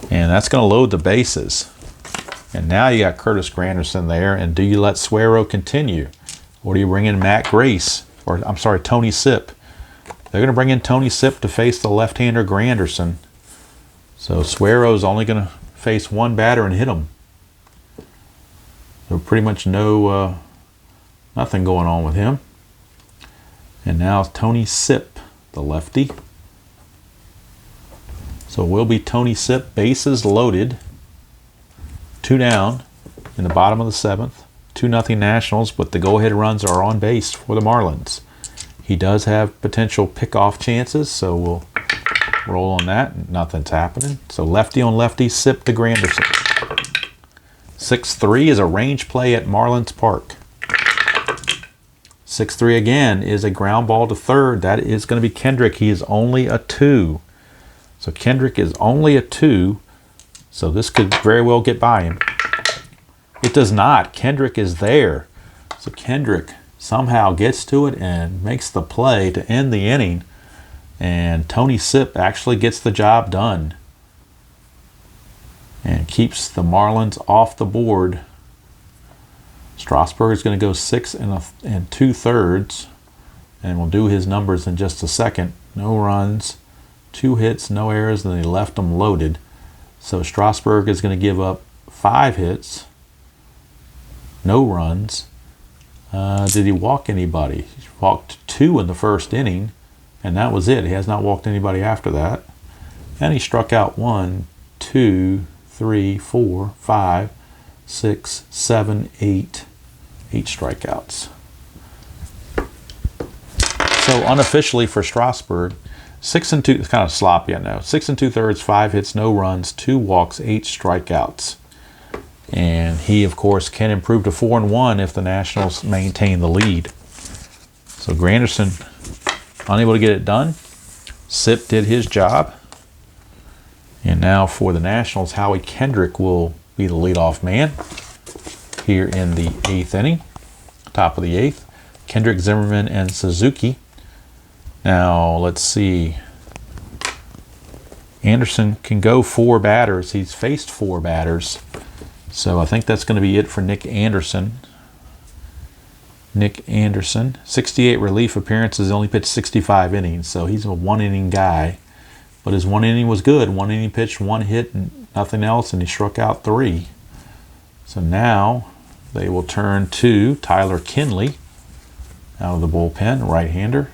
And that's going to load the bases. And now you got Curtis Granderson there. And do you let Suero continue? Or do you bring in Matt Grace? Or, I'm sorry, Tony Sipp. They're going to bring in Tony Sipp to face the left-hander Granderson. So Suero's only going to face one batter and hit him. So pretty much nothing going on with him. And now Tony Sipp, the lefty. So it will be Tony Sipp, bases loaded. 2 down in the bottom of the 7th. 2-0 Nationals, but the go-ahead runs are on base for the Marlins. He does have potential pickoff chances, so we'll roll on that. Nothing's happening. So lefty on lefty, Sipp to Granderson. 6-3 is a range play at Marlins Park. 6-3 again is a ground ball to third. That is going to be Kendrick. He is only a 2. So Kendrick is only a 2. So this could very well get by him. It does not. Kendrick is there. So Kendrick somehow gets to it and makes the play to end the inning. And Tony Sipp actually gets the job done. And keeps the Marlins off the board. Strasburg is going to go 6 2/3. And we'll do his numbers in just a second. No runs, 2 hits, no errors, and they left them loaded. So Strasburg is going to give up 5 hits, no runs. Did he walk anybody? He walked 2 in the first inning, and that was it. He has not walked anybody after that. And he struck out 1, 2, 3, 4, 5, 6, 7, 8 strikeouts. So unofficially for Strasburg, 6 2, it's kind of sloppy, I know. 6 2/3, 5 hits, no runs, 2 walks, 8 strikeouts. And he, of course, can improve to 4-1 if the Nationals maintain the lead. So Granderson, unable to get it done. Sipp did his job. And now for the Nationals, Howie Kendrick will be the leadoff man here in the 8th inning, top of the 8th. Kendrick, Zimmerman, and Suzuki. Now, let's see. Anderson can go 4 batters. He's faced 4 batters. So I think that's going to be it for Nick Anderson. Nick Anderson, 68 relief appearances, only pitched 65 innings. So he's a 1-inning guy. But his 1 inning was good. 1 inning pitched, 1 hit, and nothing else, and he struck out 3. So now they will turn to Tyler Kinley out of the bullpen, right-hander.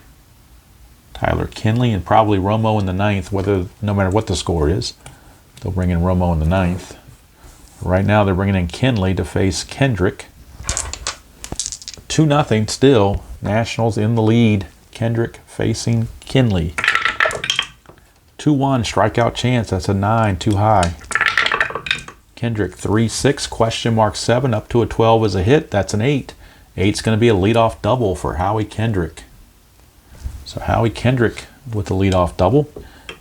Tyler Kinley and probably Romo in the 9th, no matter what the score is. They'll bring in Romo in the 9th. Right now they're bringing in Kinley to face Kendrick. 2-0 still. Nationals in the lead. Kendrick facing Kinley. 2-1 strikeout chance. That's a 9, too high. Kendrick 3-6, question mark 7, up to a 12 is a hit. That's an 8. 8's going to be a leadoff double for Howie Kendrick. So Howie Kendrick with the leadoff double. We'll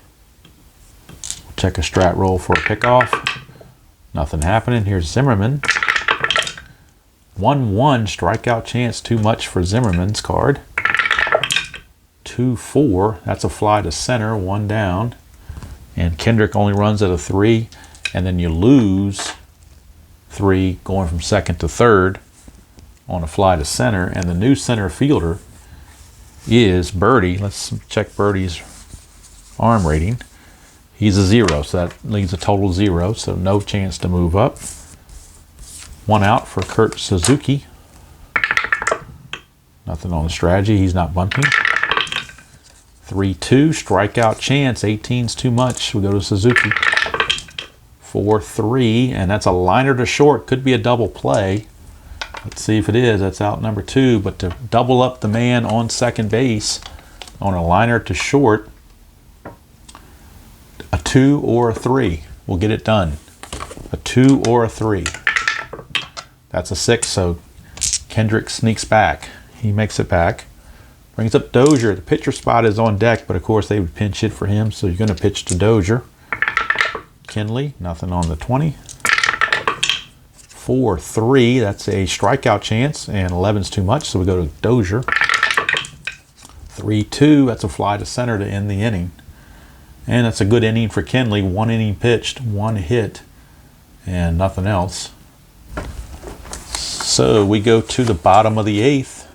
check a strat roll for a pickoff. Nothing happening. Here's Zimmerman. 1-1 strikeout chance, too much for Zimmerman's card. 2-4, that's a fly to center, 1 down. And Kendrick only runs at a 3. And then you lose 3 going from second to third on a fly to center. And the new center fielder is Birdie. Let's check Birdie's arm rating. He's a 0, so that leaves a total 0, so no chance to move up. 1 out for Kurt Suzuki. Nothing on the strategy. He's not bunting. 3-2, strikeout chance. 18's too much. We go to Suzuki. 4-3, and that's a liner to short. Could be a double play. Let's see if it is. That's out number 2. But to double up the man on second base on a liner to short, a 2 or a 3 will get it done. A 2 or a 3. That's a 6, so Kendrick sneaks back. He makes it back. Brings up Dozier. The pitcher spot is on deck, but of course they would pinch hit for him, so you're going to pitch to Dozier. Kinley, nothing on the 20. 4-3, that's a strikeout chance, and 11's too much, so we go to Dozier. 3-2, that's a fly to center to end the inning. And that's a good inning for Kinley. 1 inning pitched, 1 hit, and nothing else. So we go to the bottom of the 8th.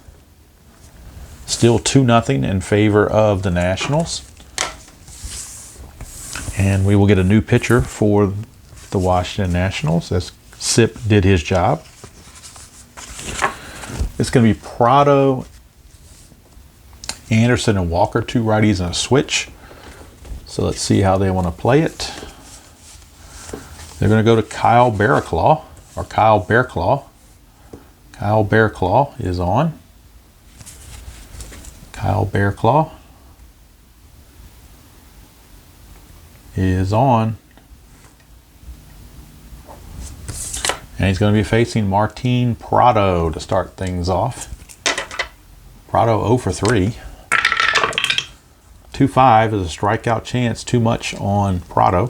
Still 2-0 in favor of the Nationals. And we will get a new pitcher for the Washington Nationals as Sip did his job. It's going to be Prado, Anderson, and Walker, 2 righties and a switch. So let's see how they want to play it. They're going to go to Kyle Bearclaw, or Kyle Bearclaw. Kyle Bearclaw is on. Kyle Bearclaw is on. And he's going to be facing Martin Prado to start things off. Prado 0 for 3. 2-5 is a strikeout chance, too much on Prado.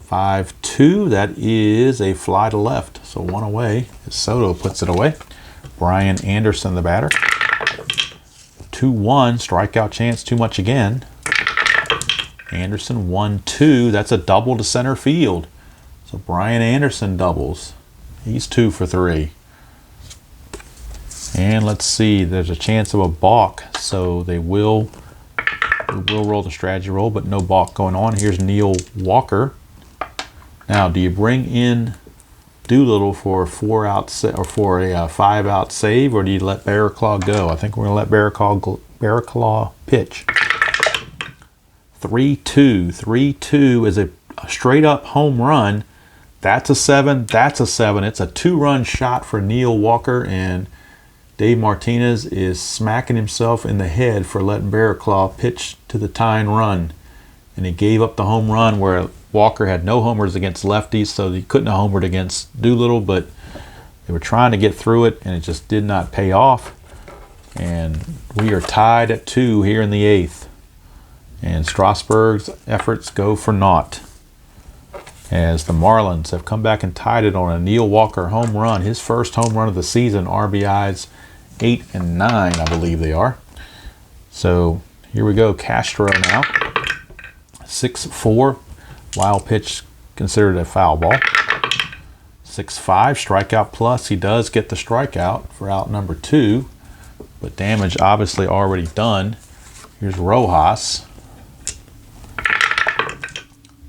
5-2, that is a fly to left, so 1 away. Soto puts it away. Brian Anderson, the batter. 2-1, strikeout chance, too much again. Anderson 1-2, that's a double to center field. So Brian Anderson doubles. He's 2 for 3. And let's see, there's a chance of a balk, so they will roll the strategy roll, but no balk going on. Here's Neil Walker. Now, do you bring in Doolittle for a 4-out or for a 5-out save, or do you let Bearclaw go? I think we're going to let Bearclaw pitch. 3-2. 3-2 is a straight-up home run. That's a 7. That's a 7. It's a 2-run shot for Neil Walker, and Dave Martinez is smacking himself in the head for letting Bearclaw pitch to the tying run. And he gave up the home run where Walker had no homers against lefties, so he couldn't have homered against Doolittle, but they were trying to get through it, and it just did not pay off. And we are tied at 2 here in the 8th. And Strasburg's efforts go for naught, as the Marlins have come back and tied it on a Neil Walker home run, his first home run of the season. RBIs 8 and 9, I believe they are. So here we go. Castro now. 6-4. Wild pitch considered a foul ball. 6-5. Strikeout plus. He does get the strikeout for out number 2. But damage obviously already done. Here's Rojas.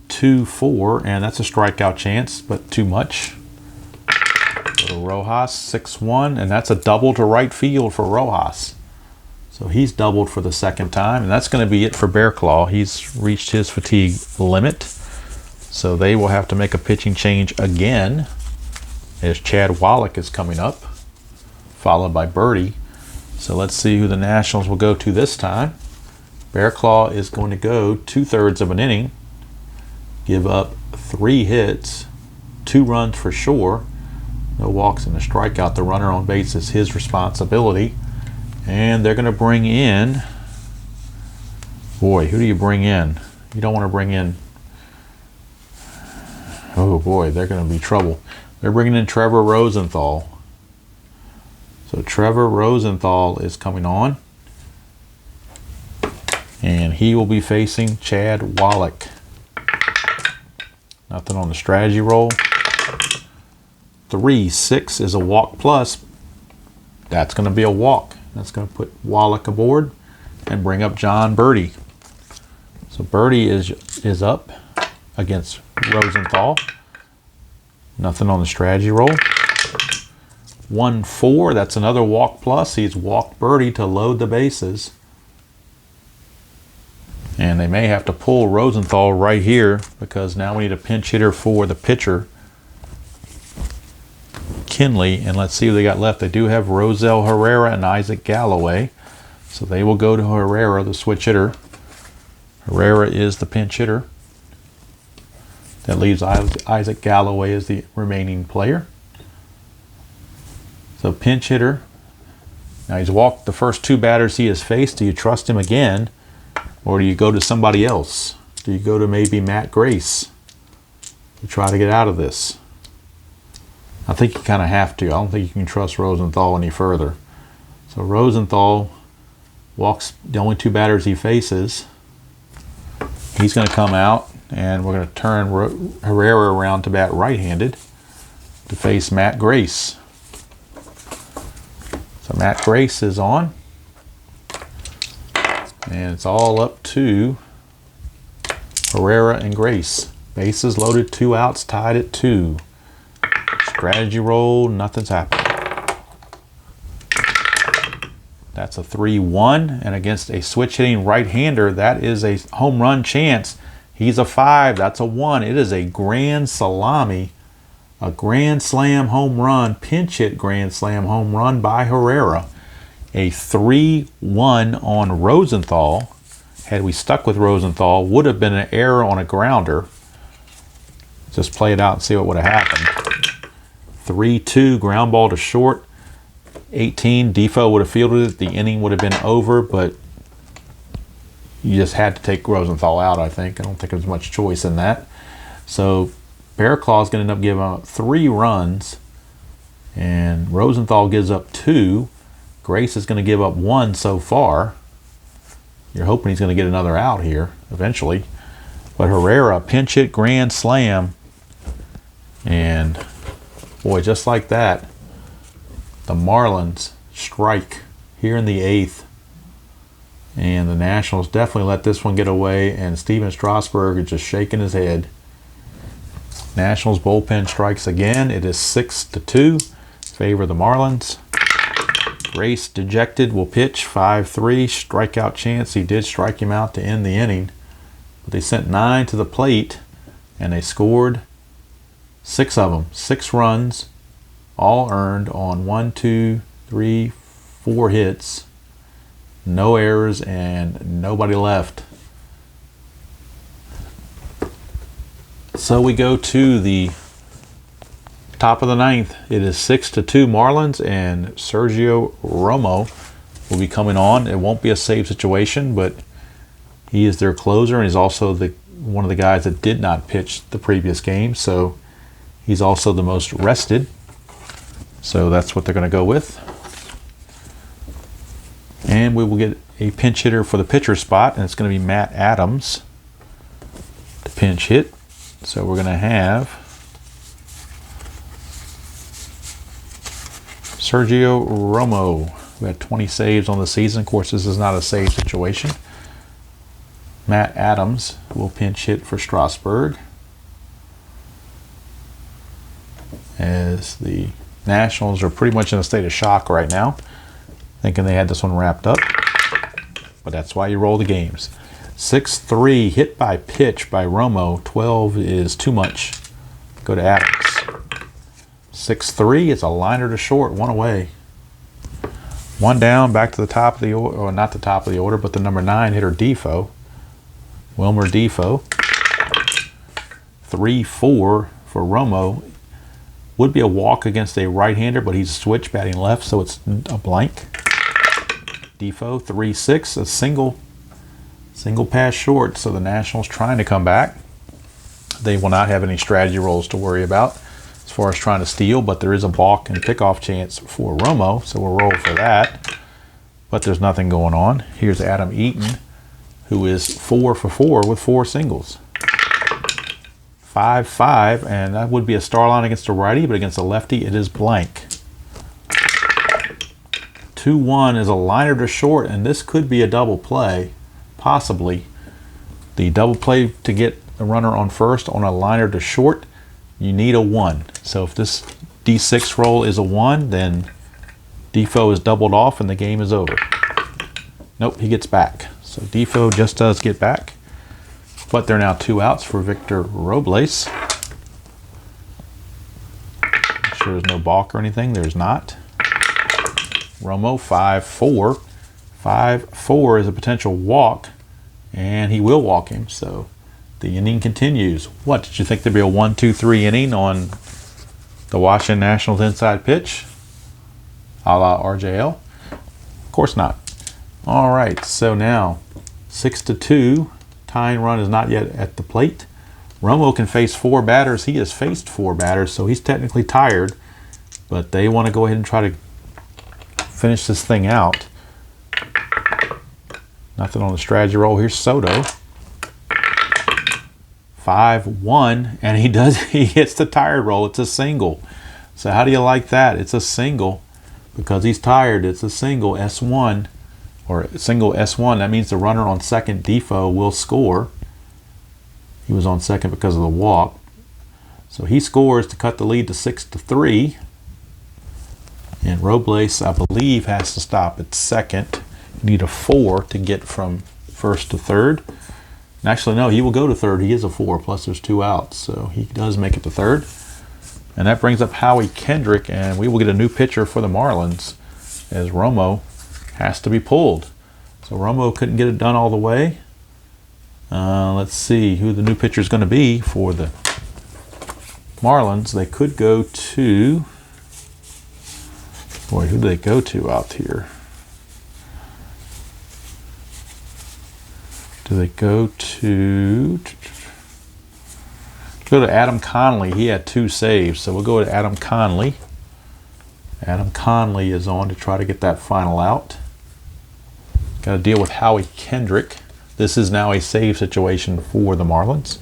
2-4. And that's a strikeout chance, but too much. Go to Rojas, 6-1, and that's a double to right field for Rojas. So he's doubled for the second time, and that's going to be it for Bearclaw. He's reached his fatigue limit. So they will have to make a pitching change again, as Chad Wallach is coming up, followed by Birdie. So let's see who the Nationals will go to this time. Bearclaw is going to go 2/3 of an inning, give up 3 hits, 2 runs for sure. No walks and a strikeout. The runner on base is his responsibility. And they're going to bring in, boy, who do you bring in? You don't want to bring in, oh boy, they're going to be trouble. They're bringing in Trevor Rosenthal. So Trevor Rosenthal is coming on. And he will be facing Chad Wallach. Nothing on the strategy roll. 3-6 is a walk plus. That's going to be a walk. That's going to put Wallach aboard and bring up John Birdie. So Birdie is up against Rosenthal. Nothing on the strategy roll. 1-4, that's another walk plus. He's walked Birdie to load the bases. And they may have to pull Rosenthal right here because now we need a pinch hitter for the pitcher, Kinley. And let's see who they got left. They do have Rosell Herrera and Isaac Galloway. So they will go to Herrera, the switch hitter. Herrera is the pinch hitter. That leaves Isaac Galloway as the remaining player. So pinch hitter. Now he's walked the first two batters he has faced. Do you trust him again? Or do you go to somebody else? Do you go to maybe Matt Grace to try to get out of this? I think you kind of have to. I don't think you can trust Rosenthal any further. So Rosenthal walks the only two batters he faces. He's going to come out, and we're going to turn Herrera around to bat right-handed to face Matt Grace. So Matt Grace is on. And it's all up to Herrera and Grace. Bases loaded, 2 outs, tied at 2. Strategy roll, nothing's happened. That's a 3-1, and against a switch-hitting right-hander, that is a home run chance. He's a 5, that's a 1. It is a grand salami, a grand slam home run, pinch hit grand slam home run by Herrera. A 3-1 on Rosenthal. Had we stuck with Rosenthal, would have been an error on a grounder. Just play it out and see what would have happened. 3-2, ground ball to short. 18, Defoe would have fielded it. The inning would have been over, but you just had to take Rosenthal out, I think. I don't think there was much choice in that. So Bear Claw is going to end up giving up 3 runs, and Rosenthal gives up 2. Grace is going to give up 1 so far. You're hoping he's going to get another out here eventually. But Herrera, pinch hit grand slam. And boy, just like that, the Marlins strike here in the 8th. And the Nationals definitely let this one get away. And Steven Strasburg is just shaking his head. Nationals bullpen strikes again. It is 6-2. Favor the Marlins. Grace, dejected, will pitch 5-3, strikeout chance. He did strike him out to end the inning. But they sent 9 to the plate, and they scored 6 of them. 6 runs, all earned on 1, 2, 3, 4 hits. No errors and nobody left. So we go to the top of the 9th. It is 6-2 Marlins, and Sergio Romo will be coming on. It won't be a save situation, but he is their closer, and he's also one of the guys that did not pitch the previous game, so he's also the most rested. So that's what they're going to go with. And we will get a pinch hitter for the pitcher spot, and it's going to be Matt Adams to pinch hit. So we're going to have Sergio Romo, who had 20 saves on the season. Of course, this is not a save situation. Matt Adams will pinch hit for Strasburg, as the Nationals are pretty much in a state of shock right now, thinking they had this one wrapped up. But that's why you roll the games. 6-3, hit by pitch by Romo. 12 is too much. Go to Adams. 6-3, it's a liner to short, 1 away. 1 down, back to the top of the order, or not the top of the order, but the number 9 hitter, Defoe. Wilmer Defoe. 3-4 for Romo. Would be a walk against a right-hander, but he's switch batting left, so it's a blank. Defoe, 3-6, a single pass short, so the Nationals trying to come back. They will not have any strategy rolls to worry about as far as trying to steal, but there is a balk and pickoff chance for Romo, so we'll roll for that. But there's nothing going on. Here's Adam Eaton, who is 4 for 4 with 4 singles. 5-5, and that would be a star line against a righty, but against a lefty, it is blank. 2-1 is a liner to short, and this could be a double play, possibly. The double play to get the runner on first on a liner to short, you need a 1. So if this D6 roll is a 1, then Defoe is doubled off and the game is over. Nope, he gets back. So Defoe just does get back. But there are now 2 outs for Victor Robles. Make sure there's no balk or anything. There's not. Romo 5-4. 5-4 is a potential walk, and he will walk him. So the inning continues. What, did you think there'd be a 1-2-3 inning on the Washington Nationals inside pitch, a la RJL? Of course not. All right, so now 6-2. Tying run is not yet at the plate. Romo can face 4 batters. He has faced 4 batters, so he's technically tired, but they want to go ahead and try to finish this thing out. Nothing on the strategy roll. Here's Soto. 5-1, and he hits the tired roll. It's a single. So how do you like that? It's a single because he's tired. It's a single S1 or single S1. That means the runner on second, Defoe, will score. He was on second because of the walk. So he scores to cut the lead to 6-3. And Robles, I believe, has to stop at second. You need a 4 to get from first to third. And actually, no, he will go to third. He is a 4, plus there's 2 outs. So he does make it to third. And that brings up Howie Kendrick, and we will get a new pitcher for the Marlins as Romo has to be pulled. So Romo couldn't get it done all the way. Let's see who the new pitcher is going to be for the Marlins. They could go to... Boy, who do they go to out here? Do they go to Adam Conley? He had 2 saves, so we'll go to Adam Conley. Adam Conley is on to try to get that final out. Got to deal with Howie Kendrick. This is now a save situation for the Marlins.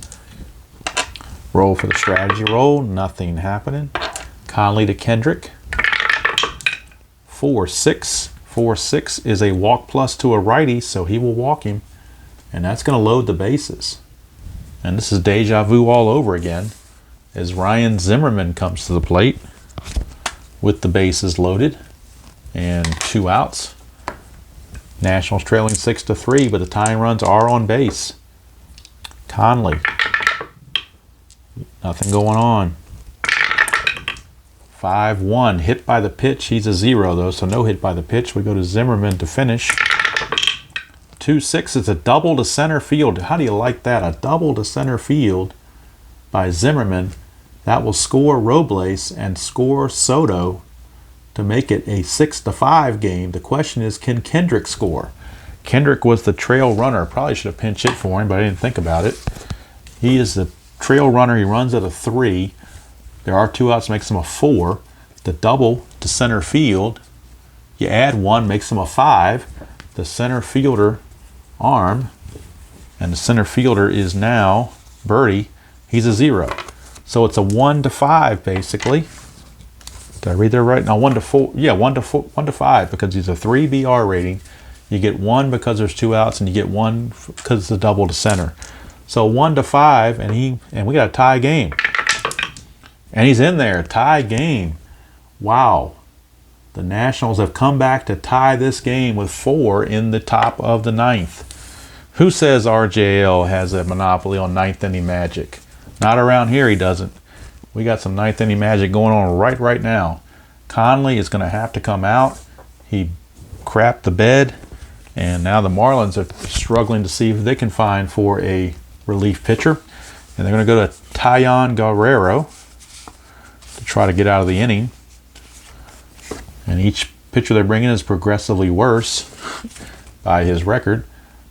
Roll for the strategy roll. Nothing happening. Conley to Kendrick. 4-6. 4-6 is a walk plus to a righty, so he will walk him. And that's going to load the bases. And this is deja vu all over again as Ryan Zimmerman comes to the plate with the bases loaded and 2 outs. Nationals trailing 6-3, but the tying runs are on base. Conley. Nothing going on. 5-1. Hit by the pitch. He's a 0, though, so no hit by the pitch. We go to Zimmerman to finish. 2-6 is a double to center field. How do you like that? A double to center field by Zimmerman. That will score Robles and score Soto to make it a 6-5 game. The question is, can Kendrick score? Kendrick was the trail runner. Probably should have pinch hit for him, but I didn't think about it. He is the trail runner. He runs at a 3. There are 2 outs, makes him a 4. The double to center field, you add 1, makes him a 5. The center fielder arm, and the center fielder is now Birdie. He's a 0. So it's a 1-5 basically. Did I read that right? No, 1-4. Yeah, 1-5 because he's a 3 BR rating. You get 1 because there's 2 outs, and you get 1 because it's a double to center. So 1-5, and we got a tie game. And he's in there, tie game. Wow. The Nationals have come back to tie this game with 4 in the top of the 9th. Who says RJL has a monopoly on 9th inning magic? Not around here, he doesn't. We got some 9th inning magic going on right now. Conley is going to have to come out. He crapped the bed, and now the Marlins are struggling to see if they can find for a relief pitcher. And they're going to go to Taillon Guerrero to try to get out of the inning. And each pitcher they bring in is progressively worse by his record.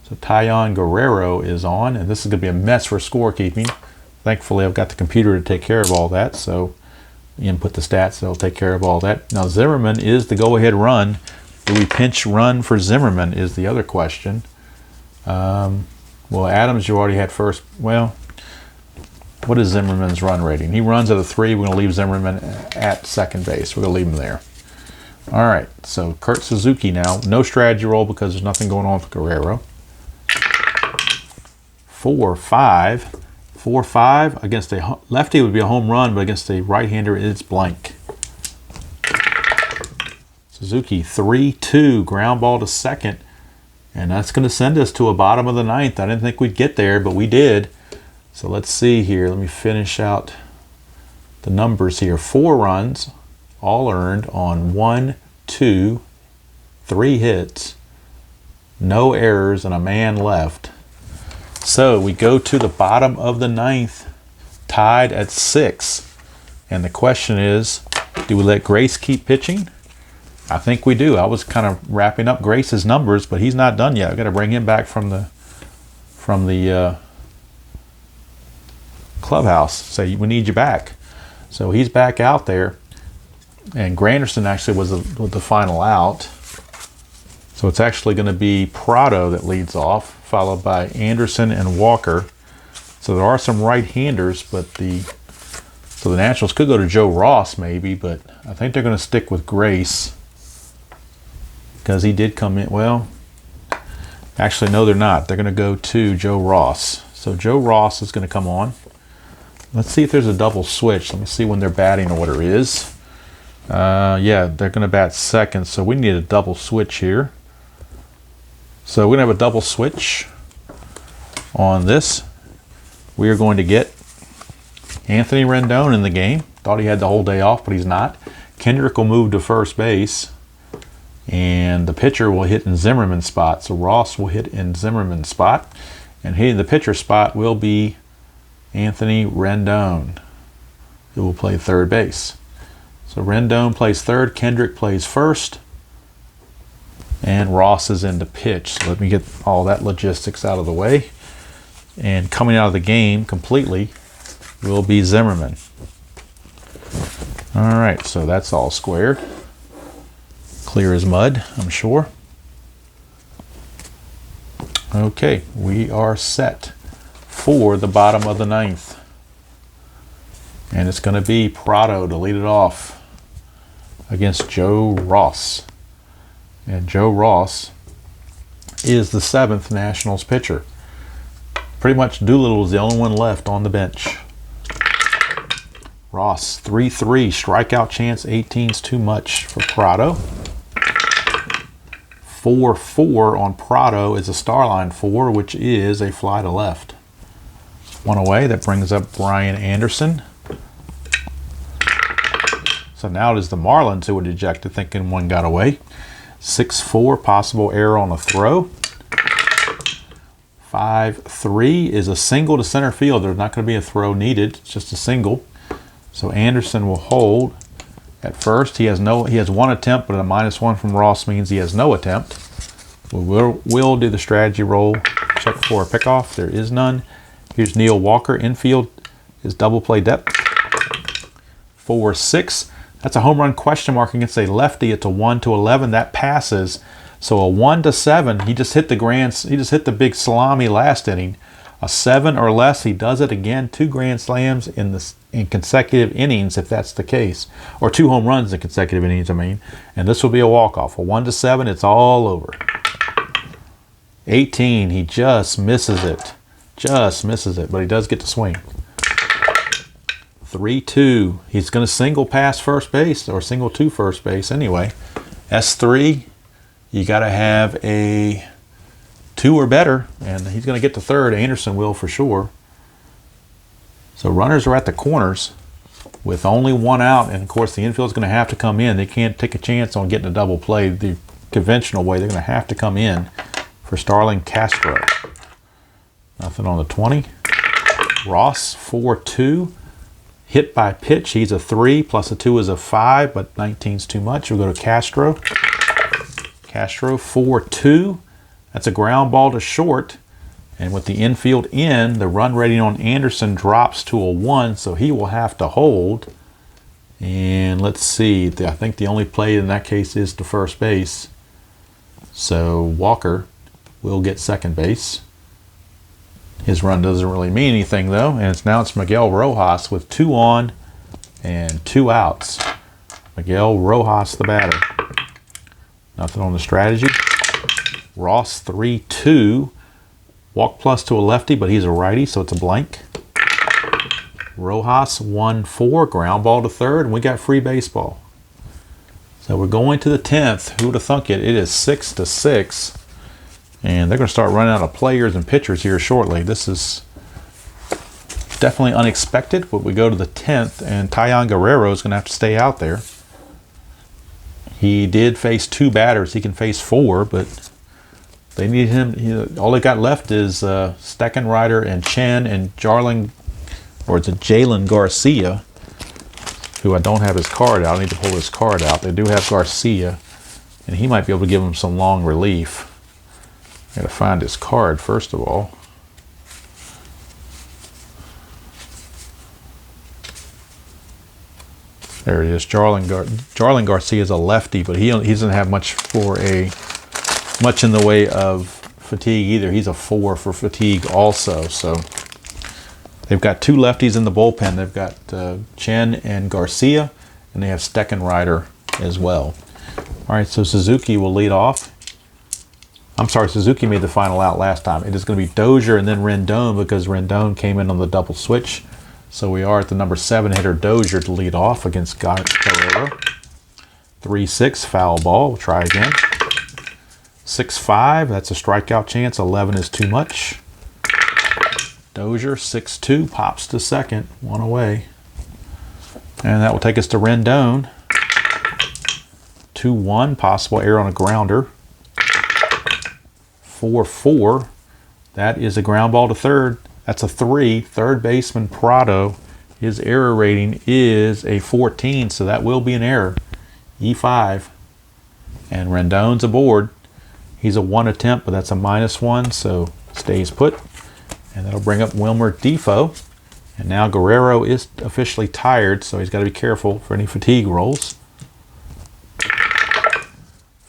So Taillon Guerrero is on, and this is going to be a mess for scorekeeping. Thankfully, I've got the computer to take care of all that, so input the stats, it'll take care of all that. Now, Zimmerman is the go-ahead run. Do we pinch run for Zimmerman is the other question. Well, Adams, you already had first. Well, What is Zimmerman's run rating? He runs at a 3. We're going to leave Zimmerman at second base. We're going to leave him there. All right, so Kurt Suzuki now. No strategy roll because there's nothing going on with Guerrero. 4-5. 4-5 against a lefty would be a home run, but against a right-hander it's blank. Suzuki 3-2, ground ball to second, and that's going to send us to a bottom of the ninth. I didn't think we'd get there, but we did. So let's see here. Let me finish out the numbers here. 4 runs, all earned on 1, 2, 3 hits, no errors, and a man left. So we go to the bottom of the ninth, tied at 6. And the question is, do we let Grace keep pitching? I think we do. I was kind of wrapping up Grace's numbers, but he's not done yet. I've got to bring him back from the clubhouse. Say, we need you back. So he's back out there. And Granderson actually was the final out. So it's actually going to be Prado that leads off, followed by Anderson and Walker. So there are some right-handers, but so the Nationals could go to Joe Ross maybe, but I think they're going to stick with Grace because he did come in. Well, actually, no, they're not. They're going to go to Joe Ross. So Joe Ross is going to come on. Let's see if there's a double switch. Let me see when their batting order is. Yeah, they're going to bat second, so we need a double switch here. So we're going to have a double switch on this. We are going to get Anthony Rendon in the game. Thought he had the whole day off, but he's not. Kendrick will move to first base, and the pitcher will hit in Zimmerman's spot. So Ross will hit in Zimmerman's spot, and hitting the pitcher spot will be Anthony Rendon, who will play third base. So Rendon plays third, Kendrick plays first, and Ross is in to pitch. So let me get all that logistics out of the way. And coming out of the game completely will be Zimmerman. All right, so that's all squared. Clear as mud, I'm sure. Okay, we are set for the bottom of the ninth. And it's going to be Prado to lead it off against Joe Ross. And Joe Ross is the 7th Nationals pitcher. Pretty much Doolittle is the only one left on the bench. Ross, 3-3, strikeout chance, 18's too much for Prado. 4-4 on Prado is a star line 4, which is a fly to left. One away, that brings up Brian Anderson. So now it is the Marlins who were dejected, thinking one got away. 6-4, possible error on a throw. 5-3 is a single to center field. There's not going to be a throw needed. It's just a single. So Anderson will hold at first. He has one attempt, but a -1 from Ross means he has no attempt. We'll do the strategy roll. Check for a pickoff. There is none. Here's Neil Walker. Infield is double play depth. 4-6. That's a home run question mark against a lefty. It's a 1-11. That passes. So a 1-7. He just hit the big salami last inning. A 7 or less, he does it again. 2 grand slams in consecutive innings, if that's the case, or 2 home runs in consecutive innings. I mean, and this will be a walk-off. A 1-7. It's all over. 18. He just misses it. But he does get to swing. 3-2. He's going to single past first base, or single to first base anyway. S3, you got to have a 2 or better, and he's going to get to third. Anderson will for sure. So runners are at the corners with only 1 out, and of course the infield's going to have to come in. They can't take a chance on getting a double play the conventional way. They're going to have to come in for Starlin Castro. Nothing on the 20. Ross, 4-2. Hit by pitch, he's a 3, plus a 2 is a 5, but 19's too much. We'll go to Castro. Castro, 4-2. That's a ground ball to short. And with the infield in, the run rating on Anderson drops to a 1, so he will have to hold. And let's see, I think the only play in that case is to first base. So Walker will get second base. His run doesn't really mean anything though, and it's Miguel Rojas with 2 on and 2 outs. Miguel Rojas, the batter. Nothing on the strategy. Ross 3-2. Walk plus to a lefty, but he's a righty, so it's a blank. Rojas 1-4, ground ball to third, and we got free baseball. So we're going to the 10th. Who would have thunk it? It is 6-6. And they're going to start running out of players and pitchers here shortly. This is definitely unexpected, but we go to the 10th, and Taillon Guerrero is going to have to stay out there. He did face 2 batters. He can face 4, but they need him. All they got left is Steckenrider and Chen and Jalen Garcia, who I don't have his card out. I need to pull his card out. They do have Garcia, and he might be able to give him some long relief. I got to find his card first of all. There it is. Jarlin Garcia is a lefty, but he doesn't have much in the way of fatigue either. He's a 4 for fatigue also. So they've got 2 lefties in the bullpen. They've got Chen and Garcia, and they have Steckenrider as well. All right, so Suzuki will lead off. I'm sorry, Suzuki made the final out last time. It is going to be Dozier and then Rendon because Rendon came in on the double switch. So we are at the number 7 hitter, Dozier, to lead off against Guerrero. 3-6, foul ball. We'll try again. 6-5, that's a strikeout chance. 11 is too much. Dozier, 6-2, pops to second. 1 away. And that will take us to Rendon. 2-1, possible error on a grounder. 4-4, that is a ground ball to third. That's a 3. Third baseman Prado, his error rating is a 14, so that will be an error. E5. And Rendon's aboard. He's a 1 attempt, but that's a -1, so stays put. And that'll bring up Wilmer Defoe. And now Guerrero is officially tired, so he's got to be careful for any fatigue rolls.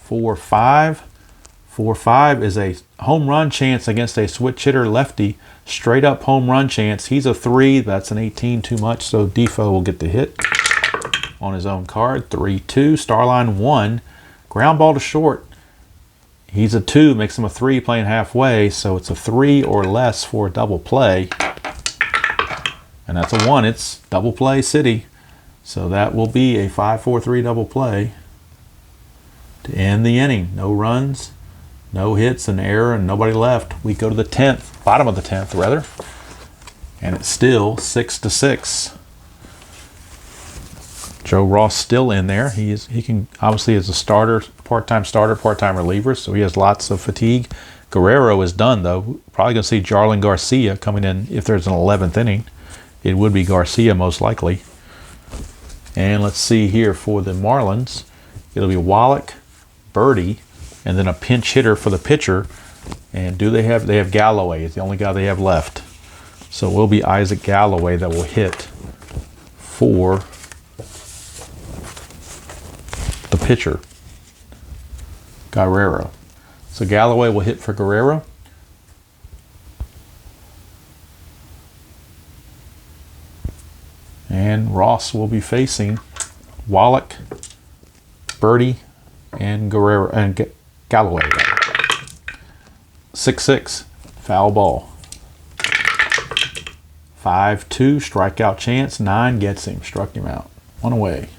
4-5. 4-5 is a home run chance against a switch hitter lefty. Straight up home run chance. He's a 3. That's an 18 too much, so Defoe will get the hit on his own card. 3-2. Starline 1. Ground ball to short. He's a 2. Makes him a 3 playing halfway, so it's a 3 or less for a double play. And that's a 1. It's double play city. So that will be a 5-4-3 double play to end the inning. No runs. No hits, an error, and nobody left. We go to the 10th, bottom of the 10th, rather. And it's still 6-6. Joe Ross still in there. He can obviously as a starter, part-time reliever, so he has lots of fatigue. Guerrero is done, though. Probably going to see Jarlin Garcia coming in if there's an 11th inning. It would be Garcia most likely. And let's see here for the Marlins. It'll be Wallach, Birdie, and then a pinch hitter for the pitcher. And they have Galloway. It's the only guy they have left. So it will be Isaac Galloway that will hit for the pitcher, Guerrero. So Galloway will hit for Guerrero. And Ross will be facing Wallach, Birdie, and Guerrero and Galloway. 6-6, foul ball. 5-2, strikeout chance. 9 gets him, struck him out. 1 away.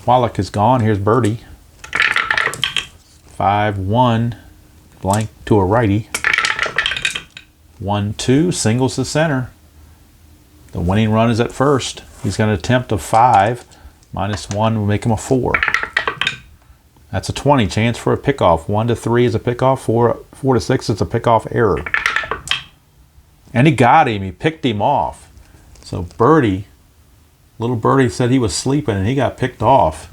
Wallach is gone. Here's Birdie. 5-1, blank to a righty. 1-2, singles to center. The winning run is at first. He's going to attempt a 5. -1 will make him a 4. That's a 20. Chance for a pickoff. 1-3 is a pickoff. 4-6 is a pickoff error. And he got him. He picked him off. So Birdie, little Birdie said he was sleeping and he got picked off.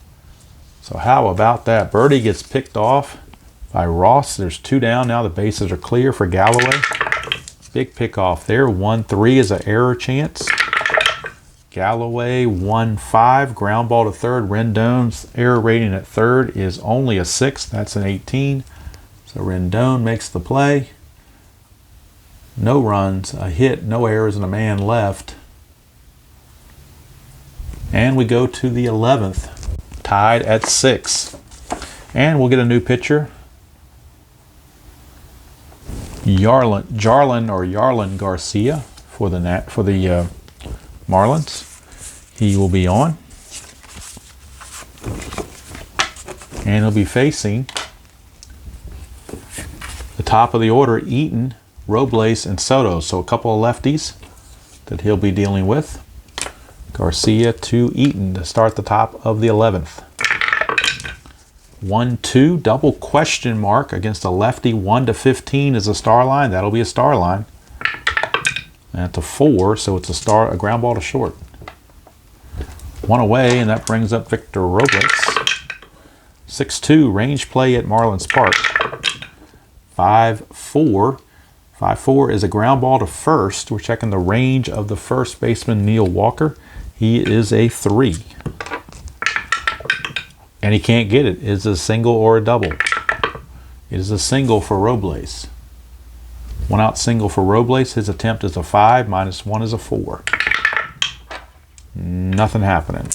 So how about that? Birdie gets picked off by Ross. There's 2 down now. The bases are clear for Galloway. Big pickoff there. 1-3 is an error chance. Galloway 1-5, ground ball to third. Rendon's error rating at third is only a 6. That's an 18. So Rendon makes the play. no runs, a hit, no errors, and a man left. And we go to the 11th, tied at 6. And we'll get a new pitcher. Jarlin Garcia for the Marlins. He will be on. And he'll be facing the top of the order, Eaton, Robles, and Soto. So a couple of lefties that he'll be dealing with. Garcia to Eaton to start the top of the 11th. 1-2, double question mark against a lefty. 1-15 is a star line. That'll be a star line. And it's a 4, so it's a ground ball to short. 1 away, and that brings up Victor Robles. 6-2, range play at Marlins Park. 5-4. 5-4 is a ground ball to first. We're checking the range of the first baseman, Neil Walker. He is a 3. And he can't get it. It's a single or a double. It is a single for Robles. 1 out single for Robles. His attempt is a 5, -1 is a 4. Nothing happening.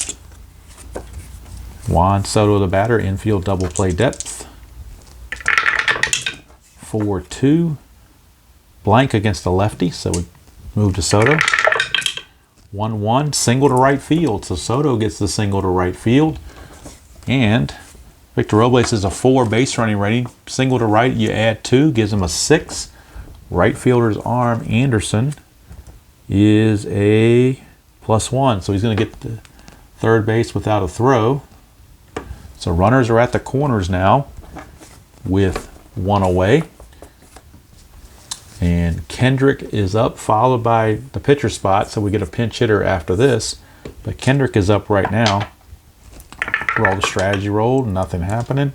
Juan Soto, the batter, infield double play depth. 4-2. Blank against the lefty, so we move to Soto. 1-1, single to right field. So Soto gets the single to right field. And Victor Robles is a 4 base running rating. Single to right, you add 2, gives him a 6. Right fielder's arm, Anderson, is a +1. So he's going to get the third base without a throw. So runners are at the corners now with 1 away. And Kendrick is up, followed by the pitcher spot. So we get a pinch hitter after this. But Kendrick is up right now. Roll the strategy roll, nothing happening.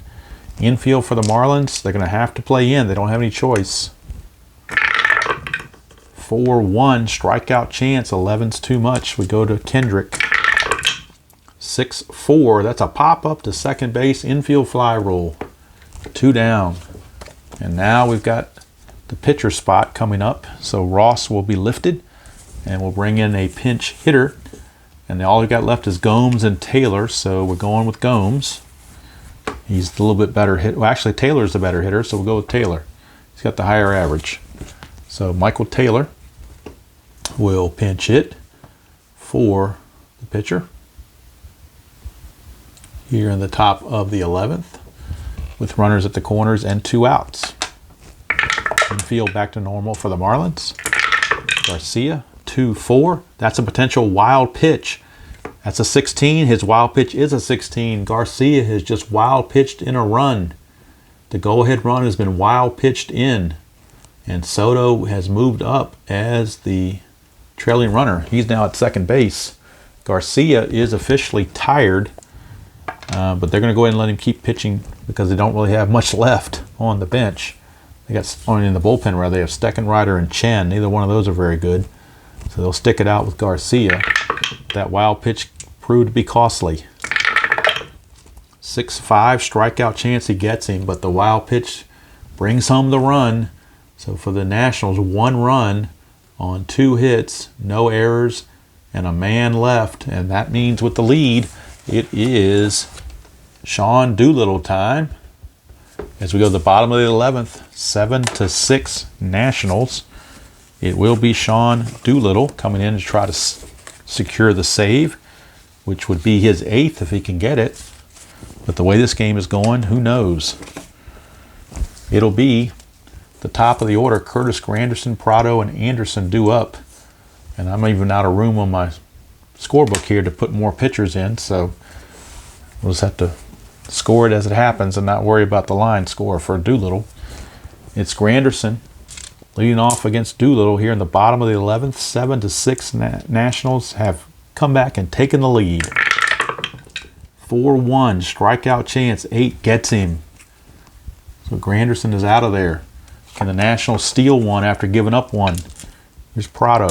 Infield for the Marlins, they're going to have to play in. They don't have any choice. 4-1, strikeout chance. 11's too much. We go to Kendrick. 6-4, that's a pop-up to second base. Infield fly roll. 2 down. And now we've got the pitcher spot coming up. So Ross will be lifted. And we'll bring in a pinch hitter. And all we got left is Gomes and Taylor, so we're going with Gomes. He's a little bit better hit. Well, actually, Taylor's the better hitter, so we'll go with Taylor. He's got the higher average. So Michael Taylor will pinch hit for the pitcher here in the top of the 11th with runners at the corners and 2 outs. Infield back to normal for the Marlins. Garcia. 2-4. That's a potential wild pitch. That's a 16. His wild pitch is a 16. Garcia has just wild pitched in a run. The go-ahead run has been wild pitched in. And Soto has moved up as the trailing runner. He's now at second base. Garcia is officially tired. But they're going to go ahead and let him keep pitching because they don't really have much left on the bench. They got in the bullpen rather. They have Steckenrider and Chen. Neither one of those are very good. So they'll stick it out with Garcia. That wild pitch proved to be costly. 6-5, strikeout chance he gets him, but the wild pitch brings home the run. So for the Nationals, 1 run on 2 hits, no errors, and a man left. And that means with the lead, it is Sean Doolittle time. As we go to the bottom of the 11th, 7-6 Nationals. It will be Sean Doolittle coming in to try to secure the save, which would be his 8th if he can get it. But the way this game is going, who knows? It'll be the top of the order. Curtis Granderson, Prado, and Anderson due up. And I'm even out of room on my scorebook here to put more pitchers in, so we'll just have to score it as it happens and not worry about the line score for Doolittle. It's Granderson leading off against Doolittle here in the bottom of the 11th. 7-6 Nationals have come back and taken the lead. 4-1, strikeout chance, 8 gets him. So Granderson is out of there. Can the Nationals steal one after giving up 1? Here's Prado.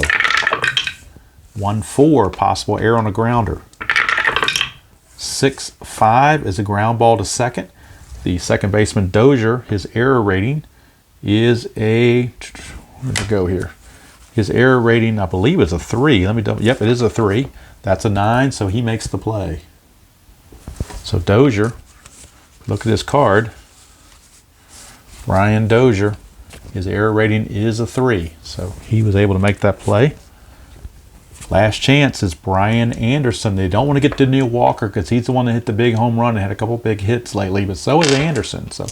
1-4, possible error on a grounder. 6-5 is a ground ball to second. The second baseman Dozier, his error rating is a Where'd it go here? His error rating, I believe, is a 3. Let me double. Yep, it is a 3. That's a 9, so he makes the play. So Dozier, look at his card. Brian Dozier, his error rating is a 3, so he was able to make that play. Last chance is Brian Anderson. They don't want to get to Neil Walker because he's the one that hit the big home run and had a couple big hits lately, but so is Anderson. So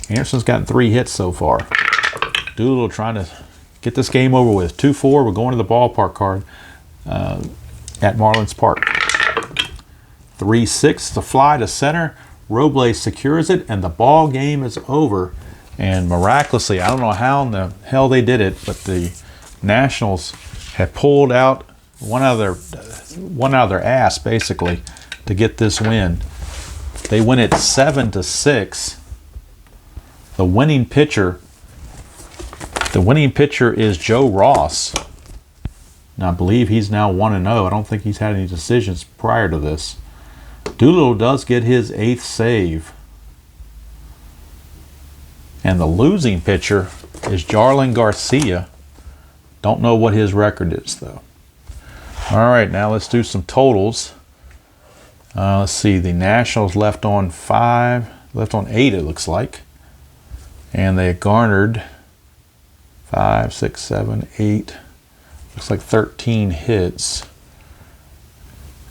Anderson's gotten 3 hits so far. Doolittle trying to get this game over with. 2-4, we're going to the ballpark card at Marlins Park. 3-6, the fly to center. Robles secures it, and the ball game is over. And miraculously, I don't know how in the hell they did it, but the Nationals have pulled out one out of their ass, basically, to get this win. They win it 7-6. The winning pitcher is Joe Ross. And I believe he's now 1-0. I don't think he's had any decisions prior to this. Doolittle does get his 8th save. And the losing pitcher is Jarlin Garcia. Don't know what his record is, though. All right, now let's do some totals. Let's see, the Nationals left on 8, it looks like. And they garnered 5, 6, 7, 8, looks like 13 hits.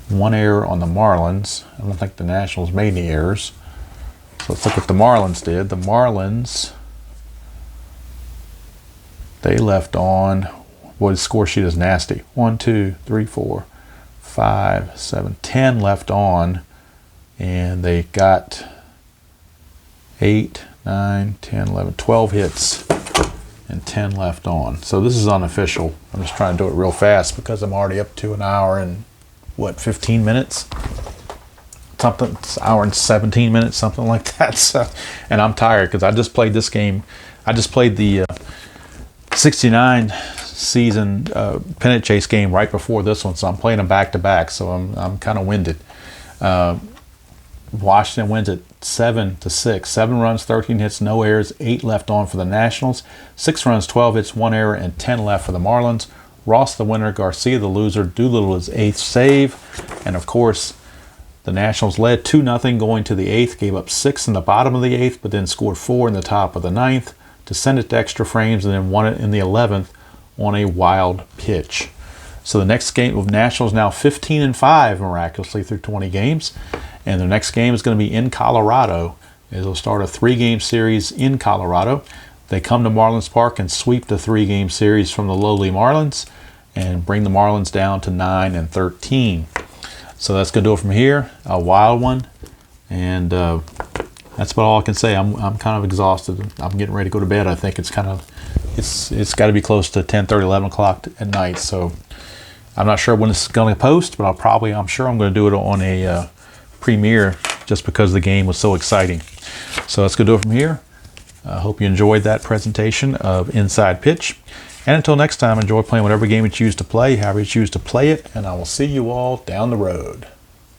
1 error on the Marlins. I don't think the Nationals made any errors. So let's look what the Marlins did. The Marlins, they left on, well, the score sheet is nasty. 1, 2, 3, 4, 5, 7, 10 left on. And they got 8, 9, 10, 11, 12 hits and 10 left on. So this is unofficial. I'm just trying to do it real fast because I'm already up to an hour and, 15 minutes? Something, it's an hour and 17 minutes, something like that. So, and I'm tired because I just played this game. I just played the 69 season pennant chase game right before this one, so I'm playing them back to back. So I'm kind of winded. Washington wins it 7-6. 7 runs, 13 hits, no errors, 8 left on for the Nationals. 6 runs, 12 hits, 1 error, and 10 left for the Marlins. Ross the winner, Garcia the loser, Doolittle his 8th save, and of course the Nationals led 2-0 going to the 8th, gave up 6 in the bottom of the 8th, but then scored 4 in the top of the 9th to send it to extra frames, and then won it in the 11th on a wild pitch. So the next game of Nationals now 15-5 miraculously through 20 games, and the next game is going to be in Colorado. They'll start a 3-game series in Colorado. They come to Marlins Park and sweep the 3-game series from the lowly Marlins and bring the Marlins down to 9-13. So that's going to do it from here. A wild one. And that's about all I can say. I'm kind of exhausted. I'm getting ready to go to bed. I think it's got to be close to 10:30, 11 o'clock at night. So I'm not sure when it's going to post, but I'm sure I'm going to do it on a premiere just because the game was so exciting. So that's going to do it from here. I hope you enjoyed that presentation of Inside Pitch. And until next time, enjoy playing whatever game you choose to play, however you choose to play it, and I will see you all down the road.